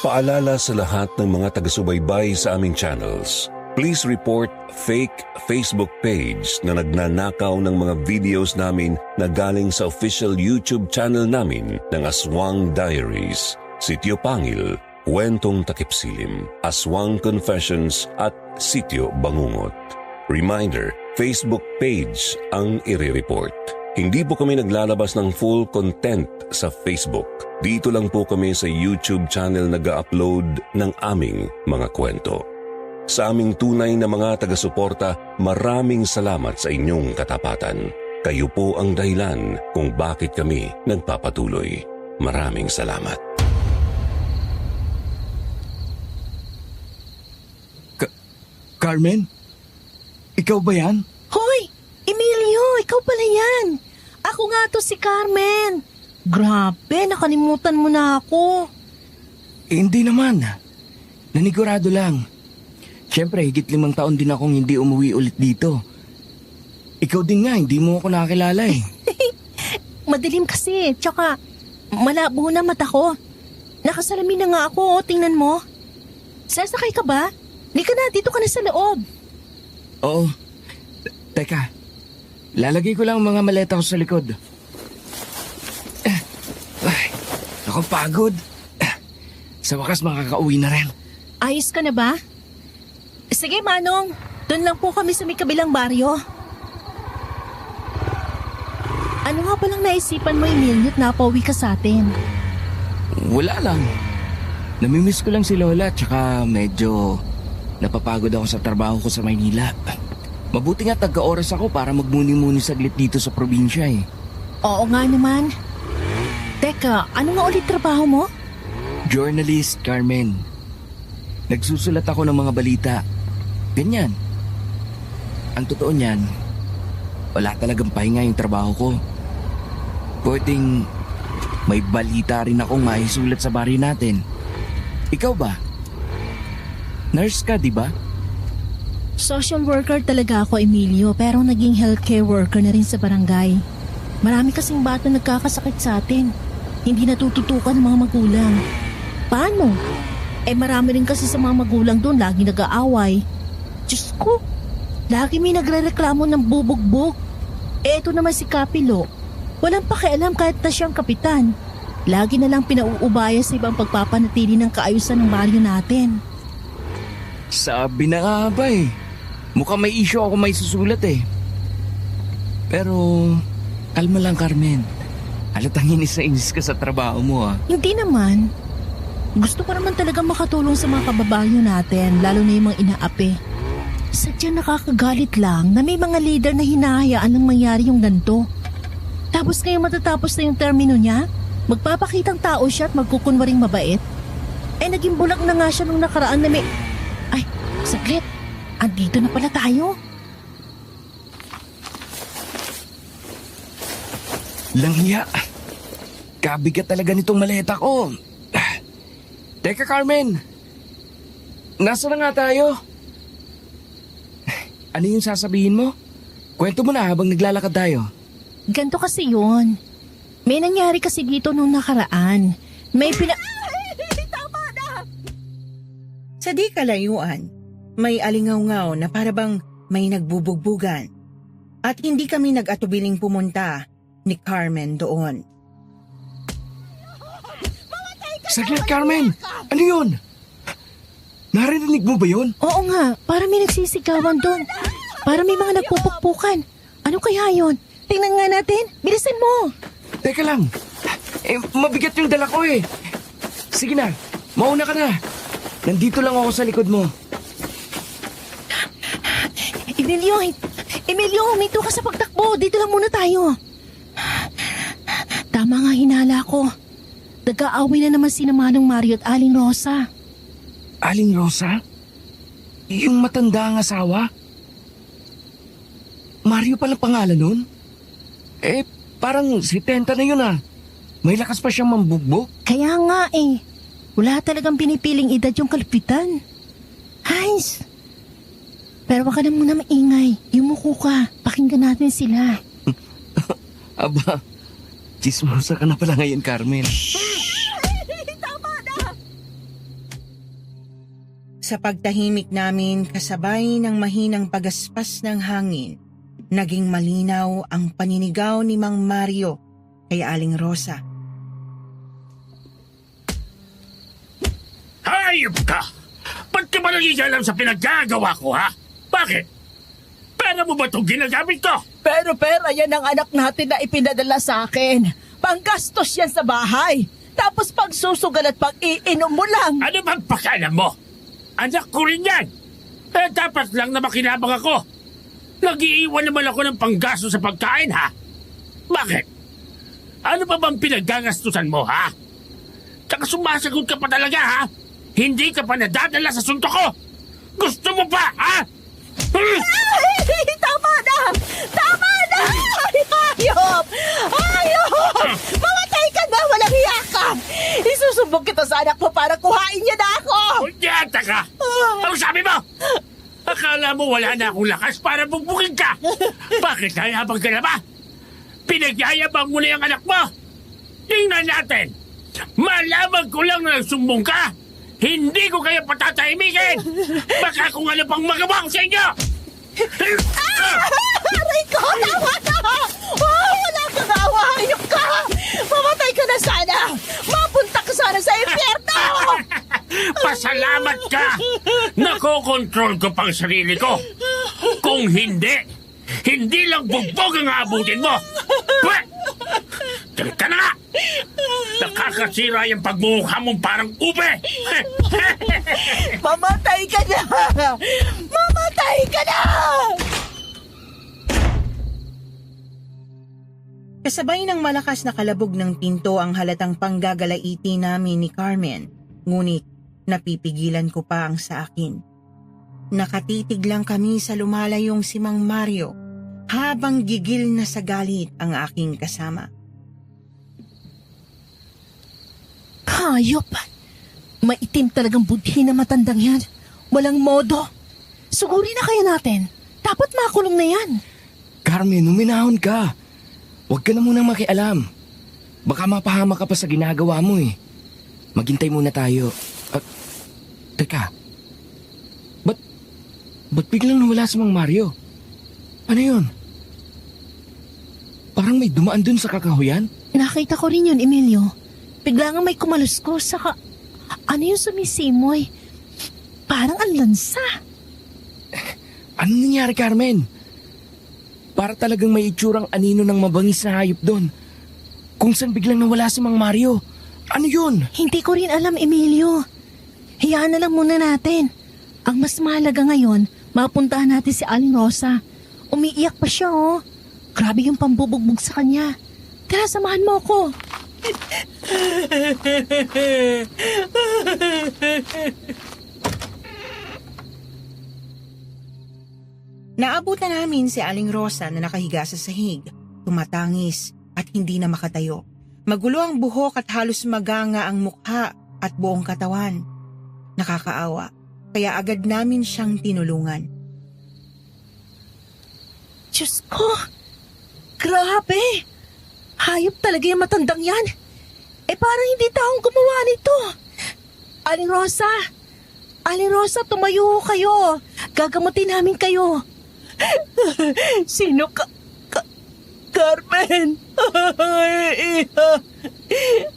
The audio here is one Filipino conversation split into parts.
Paalala sa lahat ng mga taga-subaybay sa aming channels. Please report fake Facebook page na nagnanakaw ng mga videos namin na galing sa official YouTube channel namin ng Aswang Diaries, Sitio Pangil, Kwentong Takipsilim, Aswang Confessions at Sitio Bangungot. Reminder, Facebook page ang i-report. Hindi po kami naglalabas ng full content sa Facebook. Dito lang po kami sa YouTube channel nag-upload ng aming mga kwento. Sa aming tunay na mga taga-suporta, maraming salamat sa inyong katapatan. Kayo po ang dahilan kung bakit kami nagpapatuloy. Maraming salamat. Carmen? Ikaw ba yan? Hoy! Emilio, ikaw pala yan. Ako nga to si Carmen. Grabe, nakalimutan mo na ako. Hindi naman. Nanigurado lang. Siyempre, higit 5 taon din akong hindi umuwi ulit dito. Ikaw din nga, hindi mo ako nakakilala eh. Madilim kasi, tsaka malabo na mata ko. Nakasalamin na nga ako, tingnan mo. Sasakay ka ba? Lika na, dito ka na sa loob. Oo. Teka, lalagay ko lang ang mga maleta ko sa likod. Ay, ako pagod. Sa wakas makakauwi na rin. Ayos ka na ba? Sige, Manong. Doon lang po kami sa may kabilang baryo. Ano nga palang naisipan mo, Emilio, at napauwi ka sa atin? Wala lang. Namimiss ko lang si Lola, tsaka medyo napapagod ako sa trabaho ko sa Maynila. Mabuti nga tagka-oras ako para magmuni-muni saglit dito sa probinsya eh. Oo nga naman. Teka, ano nga ulit trabaho mo? Journalist, Carmen. Nagsusulat ako ng mga balita. Ganyan. Ang totoo niyan, wala talagang pahinga yung trabaho ko. Pwedeng may balita rin akong maisulat sa baryo natin. Ikaw ba? Nurse ka, di ba? Social worker talaga ako, Emilio, pero naging healthcare worker na rin sa barangay. Marami kasing bata nagkakasakit sa atin. Hindi natututukan ng mga magulang. Paano? Marami rin kasi sa mga magulang doon lagi nag-aaway. Diyos ko, lagi may nagre-reklamo ng bubugbog. Eto naman si Kapilo. Walang pakialam kahit na siyang kapitan. Lagi na lang pinauubaya sa ibang pagpapanatili ng kaayusan ng baryo natin. Sabi na nga ba eh. Mukhang may issue ako may susulat eh. Pero, kalma lang Carmen. Halatang inis na inis ka sa trabaho mo ah. Hindi naman. Gusto ko naman talaga makatulong sa mga kababayo natin, lalo na yung mga inaapi. Sadyang nakakagalit lang na may mga leader na hinahayaan ng mangyari yung ganito. Tapos ngayong matatapos na yung termino niya, magpapakitang tao siya at magkukunwaring mabait. Naging bulag na nga siya nung nakaraan na may... Ay, saglit. Andito na pala tayo. Langya. Kabigat talaga nitong maleta ko. Teka Carmen. Nasa na nga tayo? Ano yung sasabihin mo? Kwento mo na habang naglalakad tayo. Ganto kasi yun. May nangyari kasi dito nung nakaraan. Tama na! Sa di kalayuan, may alingaw-ngaw na parabang may nagbubugbugan. At hindi kami nag-atubiling pumunta ni Carmen doon. Saglit Carmen! Ano yun? Narinig mo ba yun? Oo nga, para may nagsisigawan doon. Para may mga nagpupukpukan. Ano kaya yun? Tingnan nga natin. Bilisan mo. Teka lang. Mabigat yung dala ko eh. Sige na, mauna ka na. Nandito lang ako sa likod mo. Emilio, huminto ka sa pagtakbo. Dito lang muna tayo. Tama nga hinala ko. Nag-aaway na naman si Manong Mario at Aling Rosa. Aling Rosa? Yung matanda ang asawa? Mario pala pangalan nun? Parang si Tenta na yun ah. May lakas pa siyang mambugbog. Kaya nga eh. Wala talagang pinipiling edad yung kalpitan. Hans! Pero wag ka na muna maingay. Yumuko ka. Pakinggan natin sila. Aba, chismosa ka na pala ngayon, Carmen. Tama na! sa pagtahimik namin kasabay ng mahinang pagaspas ng hangin, naging malinaw ang paninigaw ni Mang Mario kay Aling Rosa. Hayop ka! Ba't ka ba nagigalam sa pinaggagawa ko, ha? Bakit? Pera mo ba itong ginagamit ko? Pero pera yan ang anak natin na ipinadala sa akin. Panggastos yan sa bahay. Tapos pagsusugal at pag-iinom mo lang. Ano bang pakalam mo? Anak ko rin yan. Eh, dapat lang na makinabang ako. Nag-iiwan naman ako ng panggasto sa pagkain, ha? Bakit? Ano pa bang pinaggagastusan mo, ha? Tsaka sumasagot ka pa talaga, ha? Hindi ka pa nadadala sa suntok ko! Gusto mo pa, ha? Ay, tama na! Tama na! Hayop! Hayop! Mamatay ka na! Walang hiya ka! Isusumbong kita sa anak mo para kuhain niya na ako! Kunyata ka! Ano sabi mo? Akala mo wala na akong lakas para bugbugin ka? Bakit nayabang ka na ba? Pinagyayabang mo na yung anak mo! Tingnan natin! Malaman ko lang na nagsumbong ka! Hindi ko kayo patatahimikin! Baka kung ano pang magawa ko sa inyo! Aray ko! Tama na! Oh, wala kang awa! Hayop ka! Mamatay ka na sana! Mapunta ka sana sa impyerno! Pasalamat ka! Nakokontrol ko pang sarili ko! Kung hindi lang bugbog ang aabutin mo! Pwet! Ka na nga! Nakakasira yung pagmumukha mong parang ube! Mamatay ka na! Mamatay ka na! Kasabay ng malakas na kalabog ng pinto ang halatang panggagalaiti namin ni Carmen, ngunit napipigilan ko pa ang sa akin. Nakatitig lang kami sa lumalayong si Mang Mario habang gigil na sa galit ang aking kasama. Hayop! Maitim talagang budhi na matandang yan. Walang modo. Suguri na kaya natin. Dapat makulong na yan. Carmen, huminahon ka. Huwag ka na munang makialam. Baka mapahama ka pa sa ginagawa mo eh. Maghintay muna tayo. Teka. Ba't biglang nawala si Mang Mario? Ano yun? Parang may dumaan dun sa kakahuyan? Nakita ko rin yun, Emilio. Bigla nga may kumaluskos, saka ano yung sumisimoy? Parang ang lansa. Ano nangyari, Carmen? Para talagang may itsurang anino ng mabangis na hayop doon. Kung saan biglang nawala si Mang Mario. Ano yun? Hindi ko rin alam, Emilio. Hayaan na lang muna natin. Ang mas mahalaga ngayon, mapuntahan natin si Aling Rosa. Umiiyak pa siya, oh. Grabe yung pambubugbog sa kanya. Tara, samahan mo ako. Naabutan namin si Aling Rosa na nakahiga sa sahig, tumatangis at hindi na makatayo. Magulo ang buhok at halos maganga ang mukha at buong katawan. Nakakaawa, kaya agad namin siyang tinulungan. Diyos ko! Grabe! Hayop talaga yung matandang yan. Parang hindi taong gumawa nito. Aling Rosa! Aling Rosa, tumayo kayo. Gagamutin namin kayo. Sino ka? Carmen! Iha!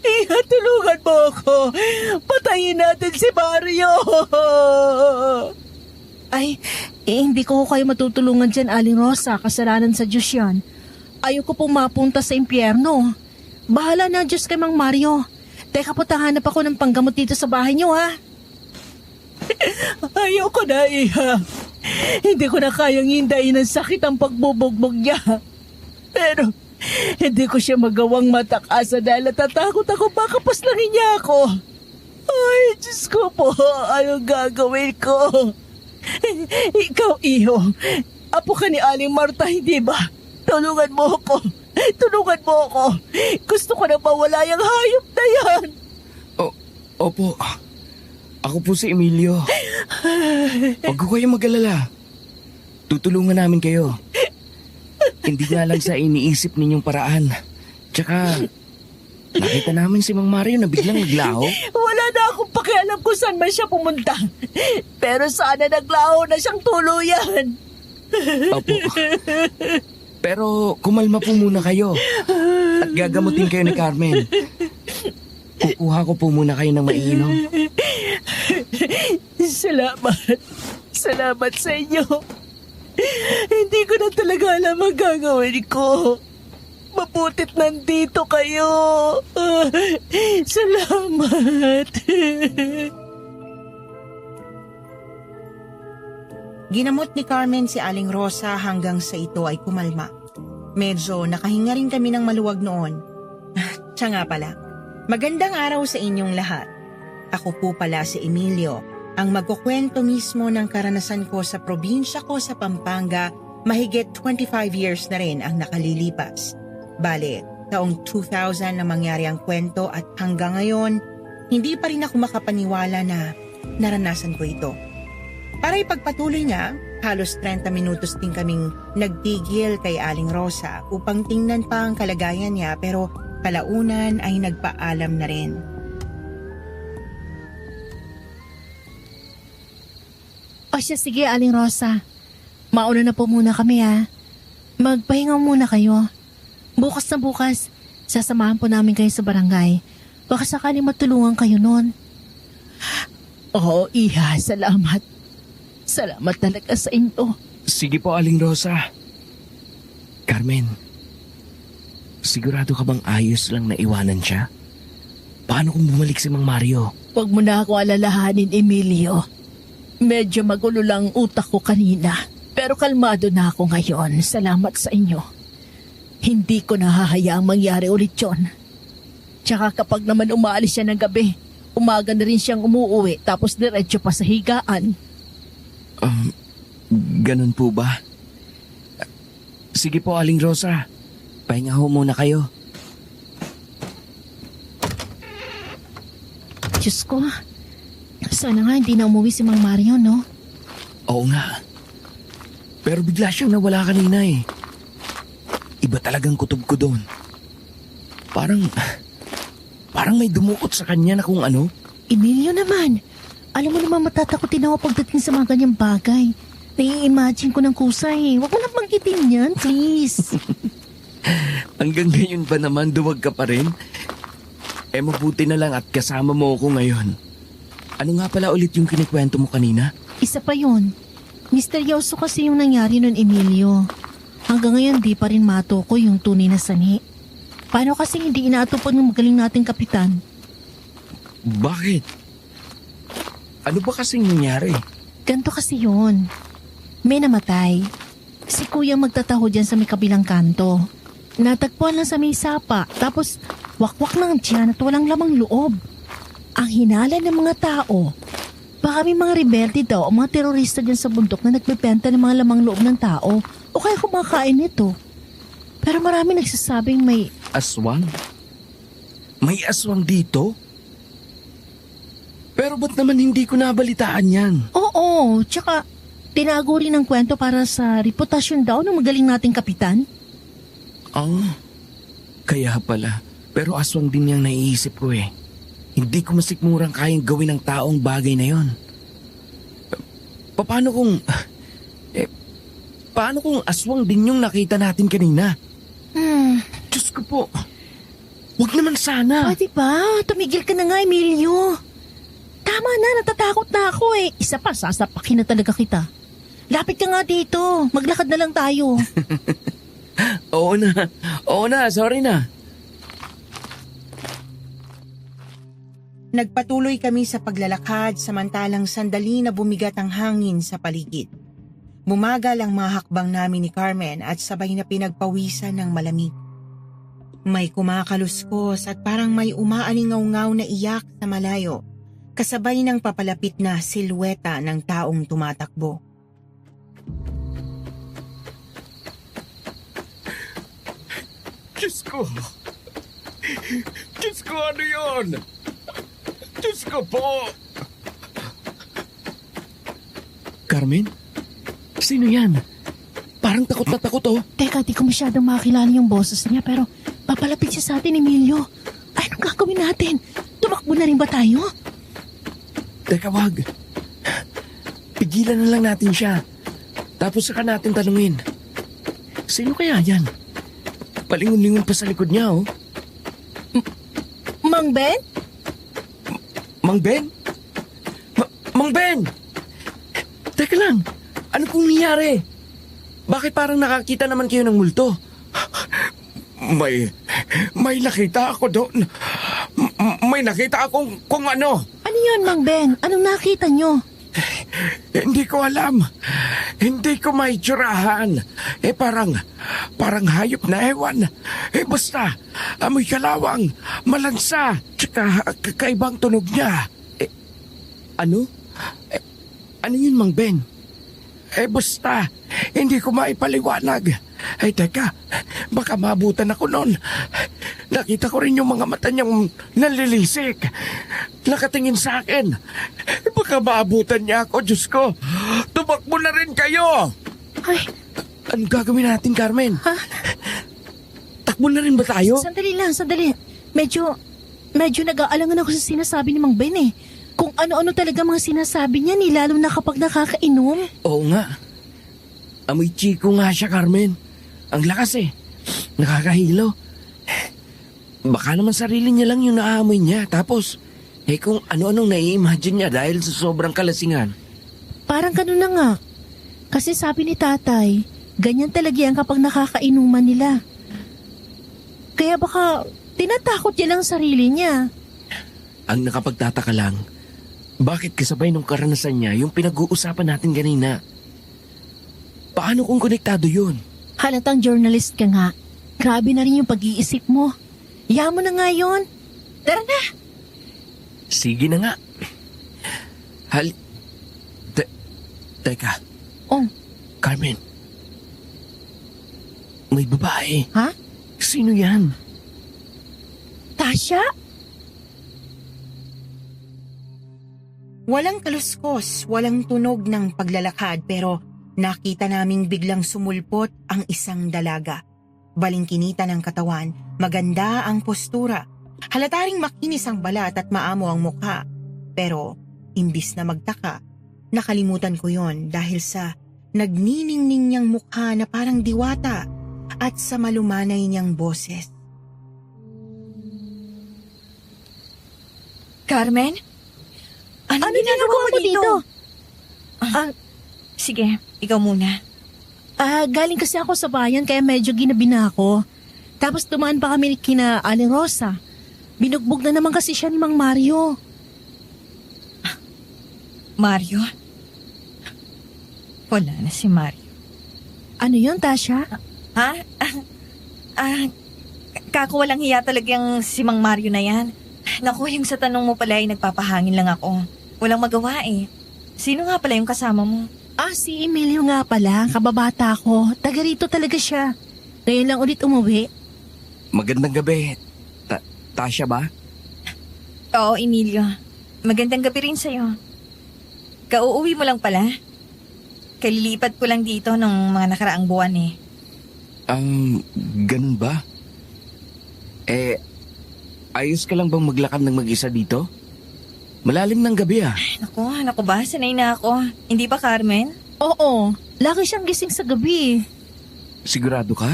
Iha, tulungan mo ako! Patayin natin si Mario! Ay, hindi ko kayo matutulungan dyan, Aling Rosa. Kasalanan sa Diyos yan. Ayoko pong mapunta sa impyerno. Bahala na Diyos kay Mang Mario. Teka po, tahanap ako ng panggamot dito sa bahay niyo, ha? Ayoko na, Iha. Hindi ko na kayang hindayin ang sakit ang pagbubugbog niya. Pero hindi ko siya magawang matakasan dahil natatakot ako baka paslangin niya ako. Ay, Diyos ko po, anong gagawin ko? Ikaw, Iho, apo ka ni Aling Marta, hindi ba? Tulungan mo ako. Tulungan mo ako. Gusto ko na mawala yung hayop na yan. Opo. Ako po si Emilio. Huwag ko kayong mag-alala. Tutulungan namin kayo. Hindi nga lang sa iniisip ninyong paraan. Tsaka, nakita namin si Mang Mario na biglang naglaho. Wala na akong pakialam alam kung saan man siya pumunta. Pero sana naglaho na siyang tuluyan. Opo. Pero kumalma po muna kayo. At gagamutin kayo ni Carmen. Kukuha ko po muna kayo ng mainom. Salamat. Salamat sa inyo. Hindi ko na talaga alam ang gagawin ko. Mabutit nandito kayo. Salamat. Ginamot ni Carmen si Aling Rosa hanggang sa ito ay kumalma. Medyo nakahinga rin kami ng maluwag noon. Siya nga pala, magandang araw sa inyong lahat. Ako po pala si Emilio, ang magkukwento mismo ng karanasan ko sa probinsya ko sa Pampanga. Mahigit 25 years na rin ang nakalilipas. Bale, taong 2000 na mangyari ang kwento at hanggang ngayon, hindi pa rin ako makapaniwala na naranasan ko ito. Para ipagpatuloy niya, halos 30 minutos din kaming nagtigil kay Aling Rosa upang tingnan pa ang kalagayan niya pero kalaunan ay nagpaalam na rin. O siya, sige Aling Rosa. Mauna na po muna kami Magpahinga muna kayo. Bukas na bukas, sasamahan po namin kayo sa barangay. Baka sakaling matulungan kayo nun. Oo, Iha, salamat. Salamat talaga sa inyo. Sige po, Aling Rosa. Carmen, sigurado ka bang ayos lang na iwanan siya? Paano kung bumalik si Mang Mario? Huwag mo na ako alalahanin, Emilio. Medyo magulo lang utak ko kanina. Pero kalmado na ako ngayon. Salamat sa inyo. Hindi ko nahahayaang mangyari ulit yun. Tsaka kapag naman umaalis siya ng gabi, umaga na rin siyang umuuwi tapos diretso pa sa higaan. Ganun po ba? Sige po, Aling Rosa. Pahinga ho muna kayo. Diyos ko, sana nga hindi na umuwi si Mang Mario, no? Oo nga. Pero bigla siyang nawala kanina eh. Iba talagang kutob ko doon. Parang may dumukot sa kanya na kung ano. Emilio naman, alam mo naman matatakotin ako pagdating sa mga ganyang bagay. Nai-imagine ko ng kusay. Huwag mo lang banggitin yan, please. Hanggang ngayon ba naman duwag ka pa rin? Mabuti na lang at kasama mo ako ngayon. Ano nga pala ulit yung kinikwento mo kanina? Isa pa yun. Misteryoso kasi yung nangyari nun, Emilio. Hanggang ngayon di pa rin matukoy yung tunay na sani. Paano kasi hindi inaatupag ng magaling nating kapitan? Bakit? Ano ba kasing nangyari? Ganto kasi yun. May namatay. Si kuya magtataho dyan sa may kabilang kanto. Natagpuan lang sa may sapa, tapos wakwak ng tiyan at walang lamang loob. Ang hinala ng mga tao, baka may mga rebelde daw o mga terorista dyan sa bundok na nagbebenta ng mga lamang loob ng tao o kaya kumakain nito. Pero marami nagsasabing may... Aswang? May aswang dito? Pero ba't naman hindi ko nabalitaan yan? Oo, tsaka tinago rin ang kwento para sa reputasyon daw ng magaling nating kapitan. Kaya pala. Pero aswang din yung naiisip ko eh. Hindi ko masikmurang kayang gawin ng taong bagay na yon. Paano kung aswang din yung nakita natin kanina? Diyos ko po. Huwag naman sana. Pwede ba? Tumigil ka na nga, Emilio. Tama na, natatakot na ako eh. Isa pa, sasapakin na talaga kita. Lapit ka nga dito. Maglakad na lang tayo. Oo na, sorry na. Nagpatuloy kami sa paglalakad samantalang sandali na bumigat ang hangin sa paligid. Bumagal ang mga hakbang namin ni Carmen at sabay na pinagpawisan ng malamig. May kumakaluskos at parang may umaalingaw-ngaw na iyak sa malayo, kasabay ng papalapit na silweta ng taong tumatakbo. Diyos ko, ano yun? Diyos ko po! Carmen? Sino yan? Parang takot na takot oh. Teka, di ko masyadong makakilala yung boses niya pero papalapit siya sa atin, Emilio. Ay, anong gagawin natin? Tumakbo na rin ba tayo? Teka, wag. Pigilan na lang natin siya. Tapos saka natin tanungin. Sino kaya yan? Palingon-lingon pa sa likod niya, oh. Mang Ben? Mang Ben? Mang Ben! Teka lang, ano pong nangyari? Bakit parang nakakita naman kayo ng multo? May nakita ako doon. May nakita akong kung ano. Ano yun, Mang Ben? Anong nakita nyo? Hindi ko alam. Hindi ko maitsurahan. Parang hayop na ewan. Basta, amoy kalawang, malansa, tsaka kakaibang tunog niya. Ano? Ano yun, Mang Ben? Basta, hindi ko maipaliwanag. Teka, baka maabutan ako noon. Nakita ko rin yung mga mata niyang nalilisik. Nakatingin sa akin. Baka maabutan niya ako, Diyos ko. Tumakbo na rin kayo. Ay, Anong gagawin natin, Carmen? ha? Takbo na rin ba tayo? Sandali lang, sandali. Medyo nag-aalangan ako sa sinasabi ni Mang Ben eh. Kung ano-ano talaga mga sinasabi niya ni, lalo na kapag nakakainom. Oo nga. Amoy chiko nga siya, Carmen. Ang lakas eh. Nakakahilo. Baka naman sarili niya lang yung naamoy niya. Tapos, kung ano-anong nai-imagine niya dahil sa sobrang kalasingan. Parang ganun na nga. Kasi sabi ni tatay, ganyan talaga yan kapag nakakainuman nila. Kaya baka tinatakot niya lang sarili niya. Ang nakapagtataka lang, bakit kasabay nung karanasan niya yung pinag-uusapan natin kanina? Paano kung konektado yun? Halatang journalist ka nga. Grabe na rin yung pag-iisip mo. Iyahan mo na nga yun. Tara na. Sige na nga. Teka. Oh, Carmen. May babae. ha? Sino yan? Tasha? Walang kaluskos, walang tunog ng paglalakad pero nakita naming biglang sumulpot ang isang dalaga. Balingkinita ng katawan, maganda ang postura. Halata ring makinis ang balat at maamo ang mukha. Pero imbis na magtaka, nakalimutan ko yon dahil sa nagniningning niyang mukha na parang diwata at sa malumanay niyang boses. Carmen? Ano ginagawa mo dito? Sige, ikaw muna. Galing kasi ako sa bayan kaya medyo ginabi na ako. Tapos dumaan pa kami kina Aling Rosa. Binugbog na naman kasi siya ni Mang Mario. Mario? Wala na si Mario. Ano yun, Tasha? Ha? Kako walang hiya talagang si Mang Mario na yan. Naku, yung sa tanong mo pala ay nagpapahangin lang ako. Walang magawa eh. Sino nga pala yung kasama mo? Si Emilio nga pala, kababata ko. Taga rito talaga siya. Ngayon lang ulit umuwi. Magandang gabi. Tasha ba? Oo, Emilio. Magandang gabi rin sa'yo. Kauuwi mo lang pala. Kalilipat ko lang dito nung mga nakaraang buwan eh. Ganun ba? Ayos ka lang bang maglakad ng mag-isa dito? Malalim ng gabi ah. Naku ba? Sanay na ako. Hindi ba, Carmen? Oo, lagi siyang gising sa gabi. Sigurado ka?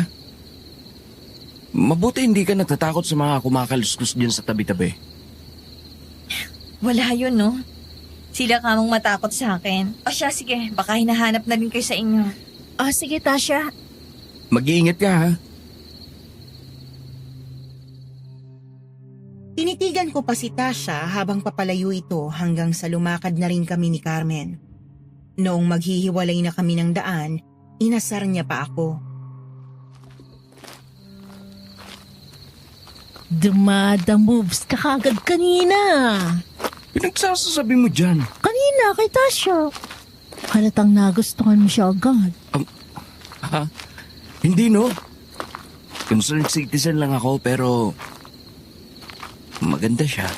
Mabuti hindi ka natatakot sa mga kumakaluskus dyan sa tabi-tabi. Wala yun, no? Sila kamong matakot sa akin. O siya, sige. Baka hinahanap na rin kayo sa inyo. Sige, Tasha. Mag-iingat ka ha. Tinitigan ko pa si Tasha habang papalayo ito hanggang sa lumakad na rin kami ni Carmen. Noong maghihiwalay na kami ng daan, inasar niya pa ako. Dumada moves ka kagad kanina. Pinagsasasabi mo dyan. Kanina kay Tasha. Halatang nagustuhan mo siya agad. Ha? Hindi no. Concerned citizen lang ako pero maganda siya.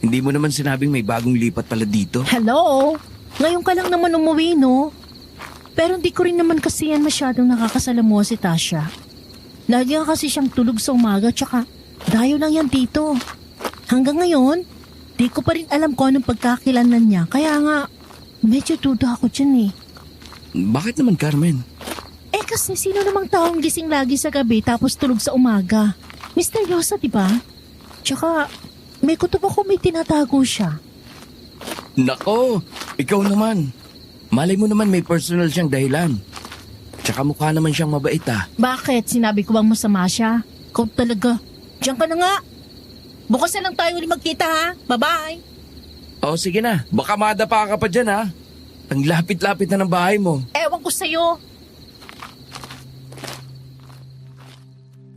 Hindi mo naman sinabing may bagong lipat pala dito. Hello? Ngayon ka lang naman umuwi, no? Pero hindi ko rin naman kasi yan masyadong nakakasalamuha si Tasha. Lagi kasi siyang tulog sa umaga tsaka dayo lang yan dito. Hanggang ngayon, Di ko pa rin alam kung anong pagkakilanlan niya. Kaya nga, medyo duda ako dyan eh. Bakit naman, Carmen? Eh kasi sino namang taong gising lagi sa gabi tapos tulog sa umaga? Misteryosa, di ba? Tsaka, may kutob ako may tinatago siya. Nako, ikaw naman. Malay mo naman may personal siyang dahilan. Tsaka mukha naman siyang mabait ah. Bakit? Sinabi ko bang masama siya? Ikaw talaga. Diyan ka na nga. Bukas na lang tayo ulit magkita ha. Bye-bye. O sige na, baka madapa ka pa dyan ha. Ang lapit-lapit na ng bahay mo. Ewan ko sa'yo.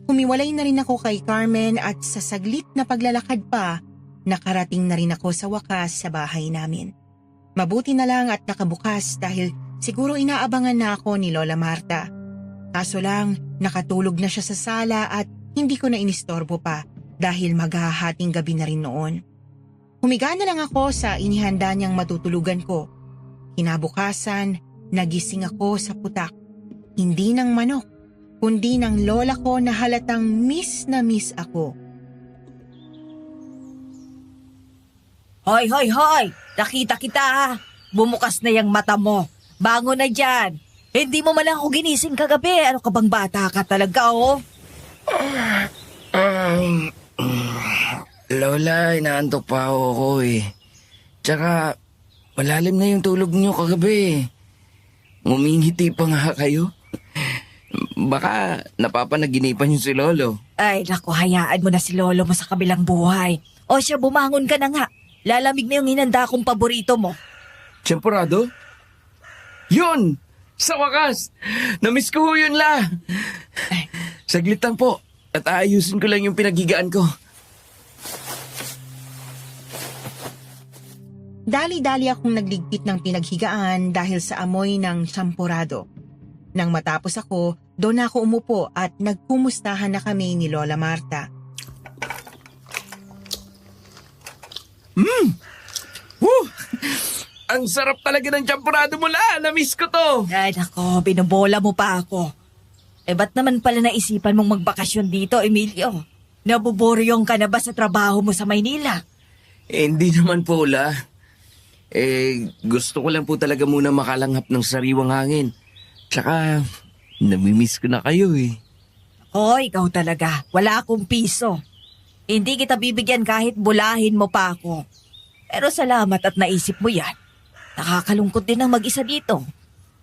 Humiwalay na rin ako kay Carmen at sa saglit na paglalakad pa, nakarating na rin ako sa wakas sa bahay namin. Mabuti na lang at nakabukas dahil siguro inaabangan na ako ni Lola Marta. Kaso lang, nakatulog na siya sa sala at hindi ko na inistorbo pa dahil maghahating gabi na rin noon. Humiga na lang ako sa inihanda niyang matutulugan ko. Kinabukasan, nagising ako sa putak. Hindi ng manok, kundi ng lola ko na halatang miss na miss ako. Hoy, hoy, hoy! Nakita kita ha! Bumukas na yung mata mo. Bangon na dyan. Hindi mo man lang ako ginising kagabi. Ano ka bang bata ka talaga, oh? Lola, inaantok pa ako eh. Tsaka, malalim na yung tulog niyo kagabi. Ngumingiti pa nga kayo. Baka napapanaginipan niyo si Lolo. Ay, naku, hayaan mo na si Lolo mo sa kabilang buhay. O siya, bumangon ka na nga. Lalamig na yung hinanda kong paborito mo. Champurado? Yun! Sa wakas! Namiss ko ho yun la! Saglit lang po at aayusin ko lang yung pinaghigaan ko. Dali-dali akong nagligpit ng pinaghigaan dahil sa amoy ng champurado. Nang matapos ako, doon ako umupo at nagkumustahan na kami ni Lola Marta. Woo! Ang sarap talaga ng champurado mo la! Namiss ko to! Ay, nako, binubola mo pa ako. Eh, ba't naman pala naisipan mong magbakasyon dito, Emilio? Nabuboryong ka na ba sa trabaho mo sa Maynila? Hindi naman po la. Gusto ko lang po talaga muna makalanghap ng sariwang hangin. Tsaka, namimiss ko na kayo eh. Hoy, ikaw talaga. Wala akong piso. Hindi kita bibigyan kahit bulahin mo pa ako. Pero salamat at naisip mo yan. Nakakalungkot din ang mag-isa dito.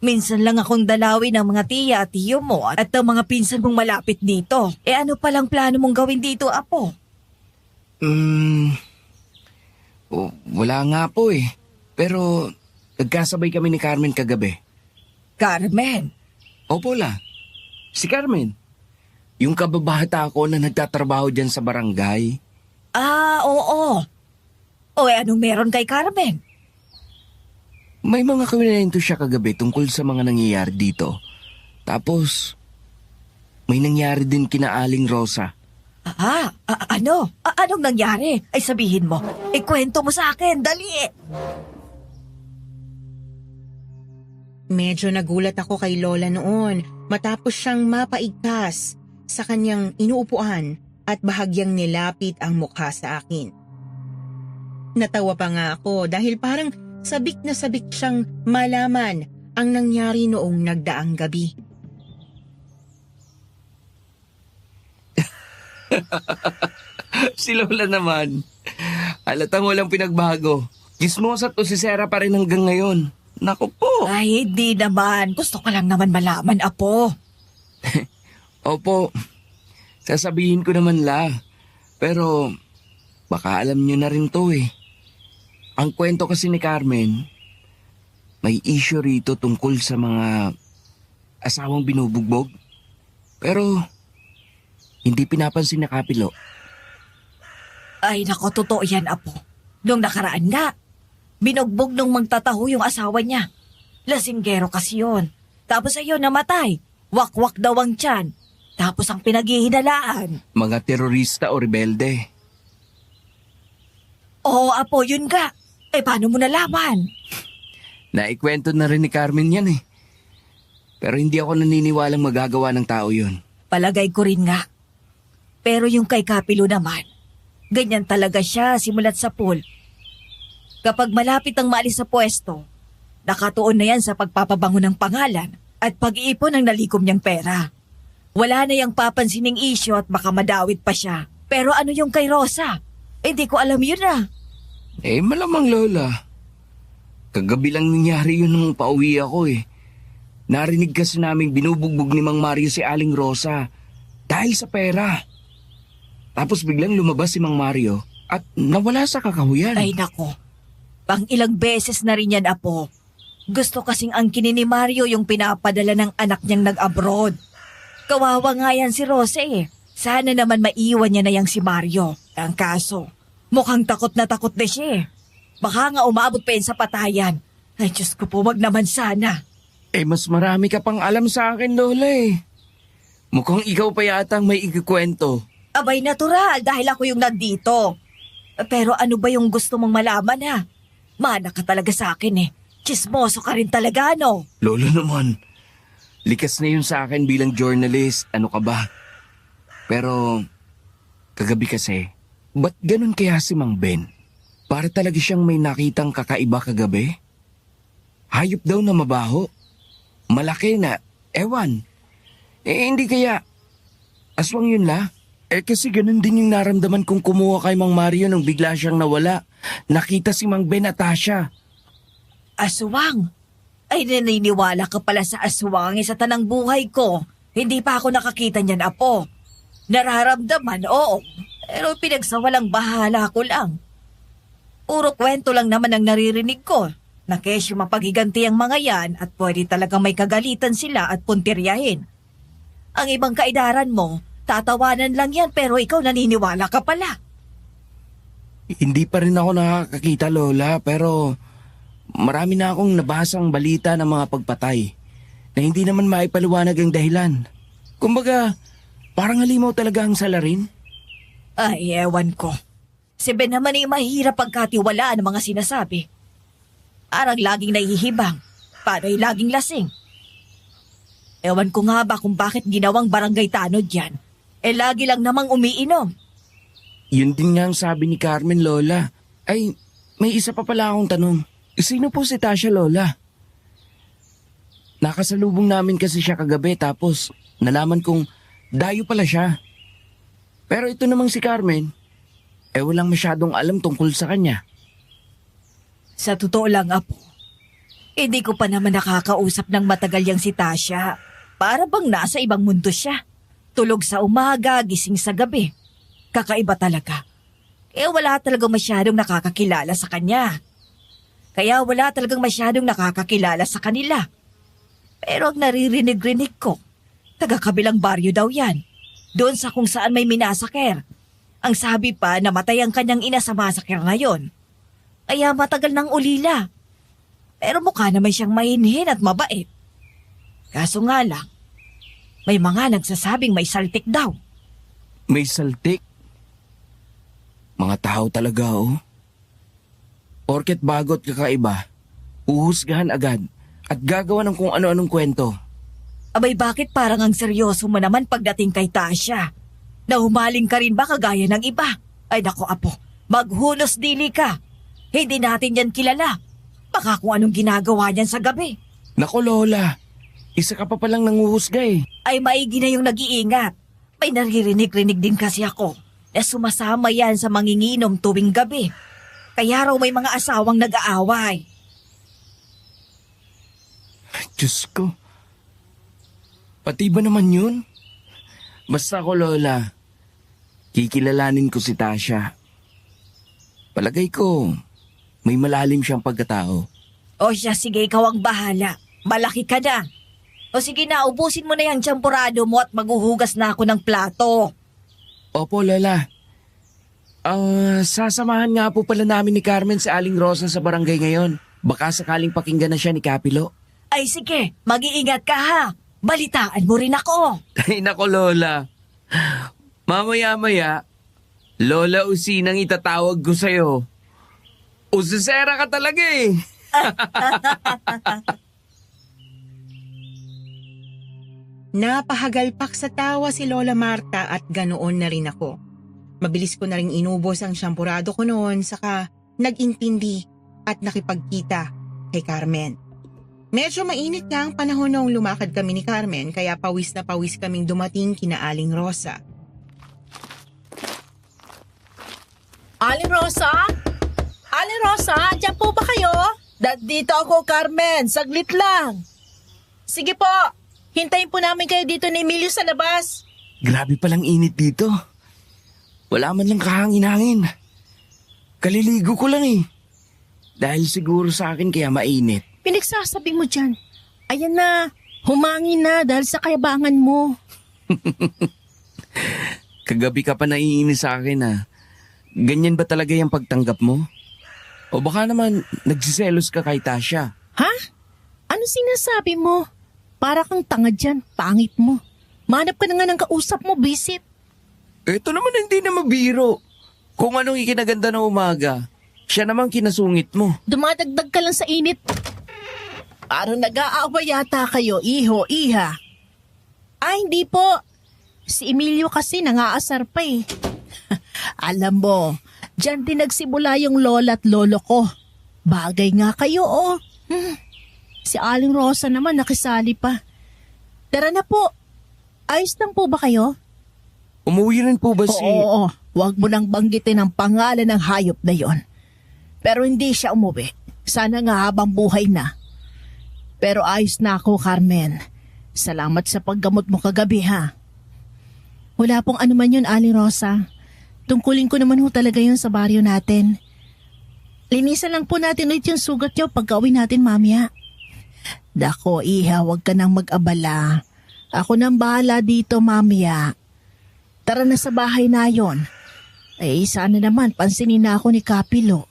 Minsan lang akong dalawin ng mga tiya at tiyo mo at ang mga pinsan mong malapit dito. Eh ano palang plano mong gawin dito, Apo? Wala nga po eh. Pero, nagkasabay kami ni Carmen kagabi. Carmen? Opo la. Si Carmen. Yung kababata ko na nagtatrabaho dyan sa barangay. Ah, oo. O anong meron kay Carmen? May mga kwento siya kagabi tungkol sa mga nangyayari dito. Tapos, may nangyari din kina Aling Rosa. Ano? Anong nangyari? Ay sabihin mo. Ikwento mo sa akin, dali. Medyo nagulat ako kay Lola noon matapos siyang mapaigkas sa kanyang inuupuan at bahagyang nilapit ang mukha sa akin. Natawa pa nga ako dahil parang sabik na sabik siyang malaman ang nangyari noong nagdaang gabi. Si Lola naman. Halatang walang pinagbago. Chismosa to si Sarah pa rin hanggang ngayon. Naku po. Ay, hindi naman. Gusto ko lang naman malaman, Apo. Opo. Sasabihin ko naman la. Pero baka alam niyo na rin to eh. Ang kwento kasi ni Carmen, may issue rito tungkol sa mga asawang binubugbog. Pero hindi pinapansin na Kapilo. Ay, nako, totoo yan, Apo. Nung nakaraan nga, binugbog nung magtataho yung asawa niya. Lasinggero kasi yun. Tapos ayun, namatay. Wakwak daw ang tiyan. Tapos ang pinaghihinalaan. Mga terorista o rebelde. Oo, Apo, yun ka. Eh, paano mo nalaman? Naikwento na rin ni Carmen yan eh. Pero hindi ako naniniwalang magagawa ng tao yun. Palagay ko rin nga. Pero yung kay Kapilo naman, ganyan talaga siya simulat sa pool. Kapag malapit ang maalis sa pwesto, nakatuon na yan sa pagpapabango ng pangalan at pag-iipon ng nalikom niyang pera. Wala na yung papansining isyo at baka madawit pa siya. Pero ano yung kay Rosa? Hindi ko alam yun ah. Malamang Lola. Kagabi lang nangyari yun nung pauwi ako eh. Narinig kasi naming binubugbog ni Mang Mario si Aling Rosa dahil sa pera. Tapos biglang lumabas si Mang Mario at nawala sa kakahuyan. Ay nako, pang ilang beses na rin yan, Apo. Gusto kasing angkinin ni Mario yung pinapadala ng anak niyang nag-abroad. Kawawa nga yan si Rosa eh. Sana naman maiwan niya na yang si Mario. Ang kaso, mukhang takot na siya eh. Baka nga umabot pa yun sa patayan. Ay Diyos ko po, wag naman sana. Mas marami ka pang alam sa akin, Lola eh. Mukhang ikaw pa yata ang may ikikwento. Abay natural dahil ako yung nandito. Pero ano ba yung gusto mong malaman ha? Mana ka talaga sa akin eh. Chismoso ka rin talaga, no? Lola naman, likas na yun sa akin bilang journalist. Ano ka ba? Pero, kagabi kasi, ba't ganun kaya si Mang Ben? Para talaga siyang may nakitang kakaiba kagabi? Hayop daw na mabaho. Malaki na, ewan. Hindi kaya, aswang yun la? Kasi ganun din yung naramdaman kong kumuha kay Mang Mario nung bigla siyang nawala. Nakita si Mang Ben at Tasha. Aswang? Ay naniniwala ka pala sa aswang sa tanang buhay ko. Hindi pa ako nakakita niyan, Apo. Nararamdaman, oo. Pero pinagsawalang bahala ko lang. Puro kwento lang naman ang naririnig ko. Na kesyo mapaghiganti ang mga yan at pwede talagang may kagalitan sila at puntiryahin. Ang ibang kaidaran mo, tatawanan lang yan pero ikaw naniniwala ka pala. Hindi pa rin ako nakakakita, Lola, pero marami na akong nabasang balita ng mga pagpatay na hindi naman maipaliwanag ang dahilan. Kumbaga, parang halimaw talaga ang salarin. Ay, ewan ko. Si Ben naman ay mahirap pagkatiwalaan ng mga sinasabi. Parang laging nahihibang, parang laging lasing. Ewan ko nga ba kung bakit ginawang barangay tanod yan. Lagi lang namang umiinom. Yun din nga ang sabi ni Carmen, Lola. Ay, may isa pa pala akong tanong. Sino po si Tasha, Lola? Nakasalubong namin kasi siya kagabi tapos nalaman kong dayo pala siya. Pero ito namang si Carmen, walang masyadong alam tungkol sa kanya. Sa totoo lang, Apo, hindi ko pa naman nakakausap ng matagal yang si Tasha. Para bang nasa ibang mundo siya. Tulog sa umaga, gising sa gabi. Kakaiba talaga. Wala talagang masyadong nakakakilala sa kanya. Kaya wala talagang masyadong nakakakilala sa kanila. Pero ang naririnig-rinig ko, taga-kabilang baryo daw yan. Doon sa kung saan may minasaker. Ang sabi pa, namatay ang kanyang ina sa masaker ngayon. Kaya matagal ng ulila. Pero mukha naman siyang mahinhin at mabait. Kaso nga lang, may mga nagsasabing may saltik daw. May saltik? Mga tao talaga, oh. Porket bagot kakaiba, uhusgahan agad at gagawa ng kung ano-anong kwento. Abay bakit parang ang seryoso mo naman pagdating kay Tasha? Nahumaling ka rin ba kagaya ng iba? Ay nako, Apo, maghunos dili ka. Hindi natin yan kilala. Baka kung anong ginagawa niyan sa gabi. Nako, Lola, isa ka pa palang nanguhusga eh. Ay maigi na yung nag-iingat. May naririnig-rinig din kasi ako na sumasama yan sa manginginom tuwing gabi. Kaya raw may mga asawang nag-aaway. Diyos ko. Pati ba naman yun? Basta ako, Lola, kikilalanin ko si Tasha. Palagay ko, may malalim siyang pagkatao. O siya, sige, ikaw ang bahala. Malaki ka na. O sige na, ubusin mo na yung champurado mo at maghuhugas na ako ng plato. Opo, Lola. Sasamahan nga po pala namin ni Carmen si Aling Rosa sa barangay ngayon. Baka sakaling pakinggan na siya ni Kapilo. Ay sige, mag-iingat ka ha. Balitaan mo rin ako. Ay nako, Lola. Mamaya-maya, Lola Usinang itatawag ko sa'yo. Usisera ka talaga eh. Napahagalpak sa tawa si Lola Marta at ganoon na rin ako. Mabilis ko na rin inubos ang syampurado ko noon saka nag-intindi at nakipagkita kay Carmen. Medyo mainit nga ang panahon noong lumakad kami ni Carmen kaya pawis na pawis kaming dumating kina Aling Rosa. Aling Rosa? Aling Rosa, dyan po ba kayo? Dito ako, Carmen. Saglit lang. Sige po, hintayin po namin kayo dito ni Emilio sa labas. Grabe palang init dito. Wala man lang kahangin-hangin. Kaliligo ko lang eh. Dahil siguro sa akin kaya mainit. Pinagsasabi mo dyan. Ayan na, humangin na dahil sa kayabangan mo. Kagabi ka pa naiinis sa akin ah. Ganyan ba talaga yung pagtanggap mo? O baka naman nagsiselos ka kay Tasha? Ha? Ano sinasabi mo? Para kang tanga dyan, pangit mo. Manap ka na nga ng kausap mo, visit. Ito naman hindi na mabiro. Kung anong ikinaganda ng umaga, siya naman kinasungit mo. Dumadagdag ka lang sa init. Parang nag-aaway yata kayo, iho, iha. Ay, hindi po. Si Emilio kasi nangaasar pa eh. Alam mo, dyan din nagsimula yung lola at lolo ko. Bagay nga kayo, oh. Si Aling Rosa naman nakisali pa. Tara na po. Ayos lang po ba kayo? Umuwi rin po ba si... Oo, huwag mo nang banggitin ang pangalan ng hayop na yon. Pero hindi siya umuwi. Sana nga habang buhay na. Pero ayos na ako, Carmen. Salamat sa paggamot mo kagabi, ha? Wala pong ano man yun, Aling Rosa. Tungkulin ko naman ho talaga yun sa baryo natin. Linisan lang po natin ulit yung sugat nyo pagka-uwi natin mamaya. Dako, iha, huwag ka nang mag-abala. Ako nang bahala dito mamaya. Tara na sa bahay na yon. Eh, sana naman pansinin na ako ni Kapilo.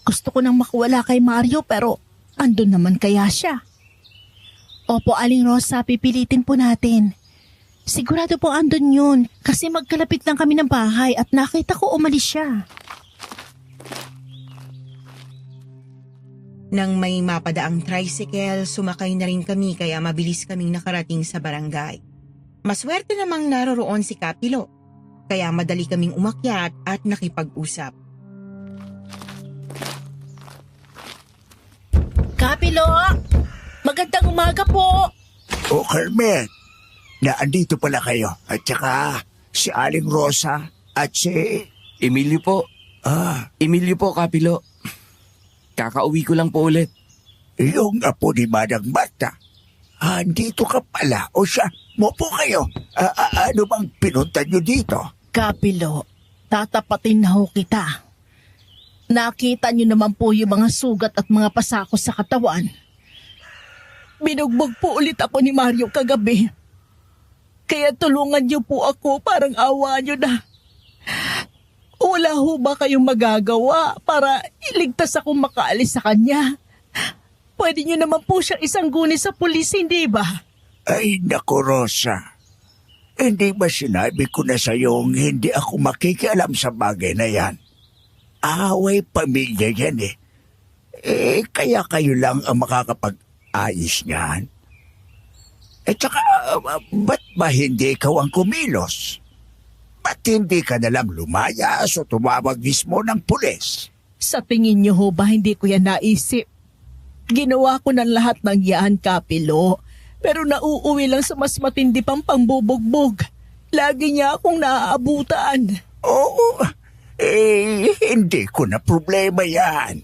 Gusto ko nang makuwala kay Mario pero andun naman kaya siya. Opo, Aling Rosa, pipilitin po natin. Sigurado po andun yun kasi magkalapit lang kami ng bahay at nakita ko umalis siya. Nang may mapadaang tricycle, sumakay na rin kami kaya mabilis kaming nakarating sa barangay. Maswerte namang naroroon si Kapilo, kaya madali kaming umakyat at nakipag-usap. Kapilo, magandang umaga po. O Carmen, naandito pala kayo. At saka si Aling Rosa at si... Emilio po. Emilio po, Kapilo. Kakauwi ko lang po ulit. Yung apo ni Manang Marta. Andito ka pala. O siya, mopo kayo. Ano bang pinunta nyo dito? Kapilo, tatapatin na ho kita. Nakita niyo naman po yung mga sugat at mga pasako sa katawan. Binugbog po ulit ako ni Mario kagabi. Kaya tulungan niyo po ako, parang awa niyo na. Wala ho ba kayong magagawa para iligtas akong makaalis sa kanya? Pwede niyo naman po siya isangguni sa pulis, hindi ba? Ay, naku Rosa. Hindi ba sinabi ko na sa'yong hindi ako makikialam sa bagay na yan? Away pamilya yan eh. Kaya kayo lang ang makakapag-ayos niyan. Tsaka, ba't ba hindi ikaw ang kumilos? Ba't hindi ka nalang lumayas o tumawag mismo ng pulis? Sa tingin niyo ho ba hindi ko yan naisip? Ginawa ko ng lahat ng yan, Kapilo. Pero nauuwi lang sa mas matindi pang pangbubugbog. Lagi niya akong naaabutan. Oo, hindi ko na problema yan.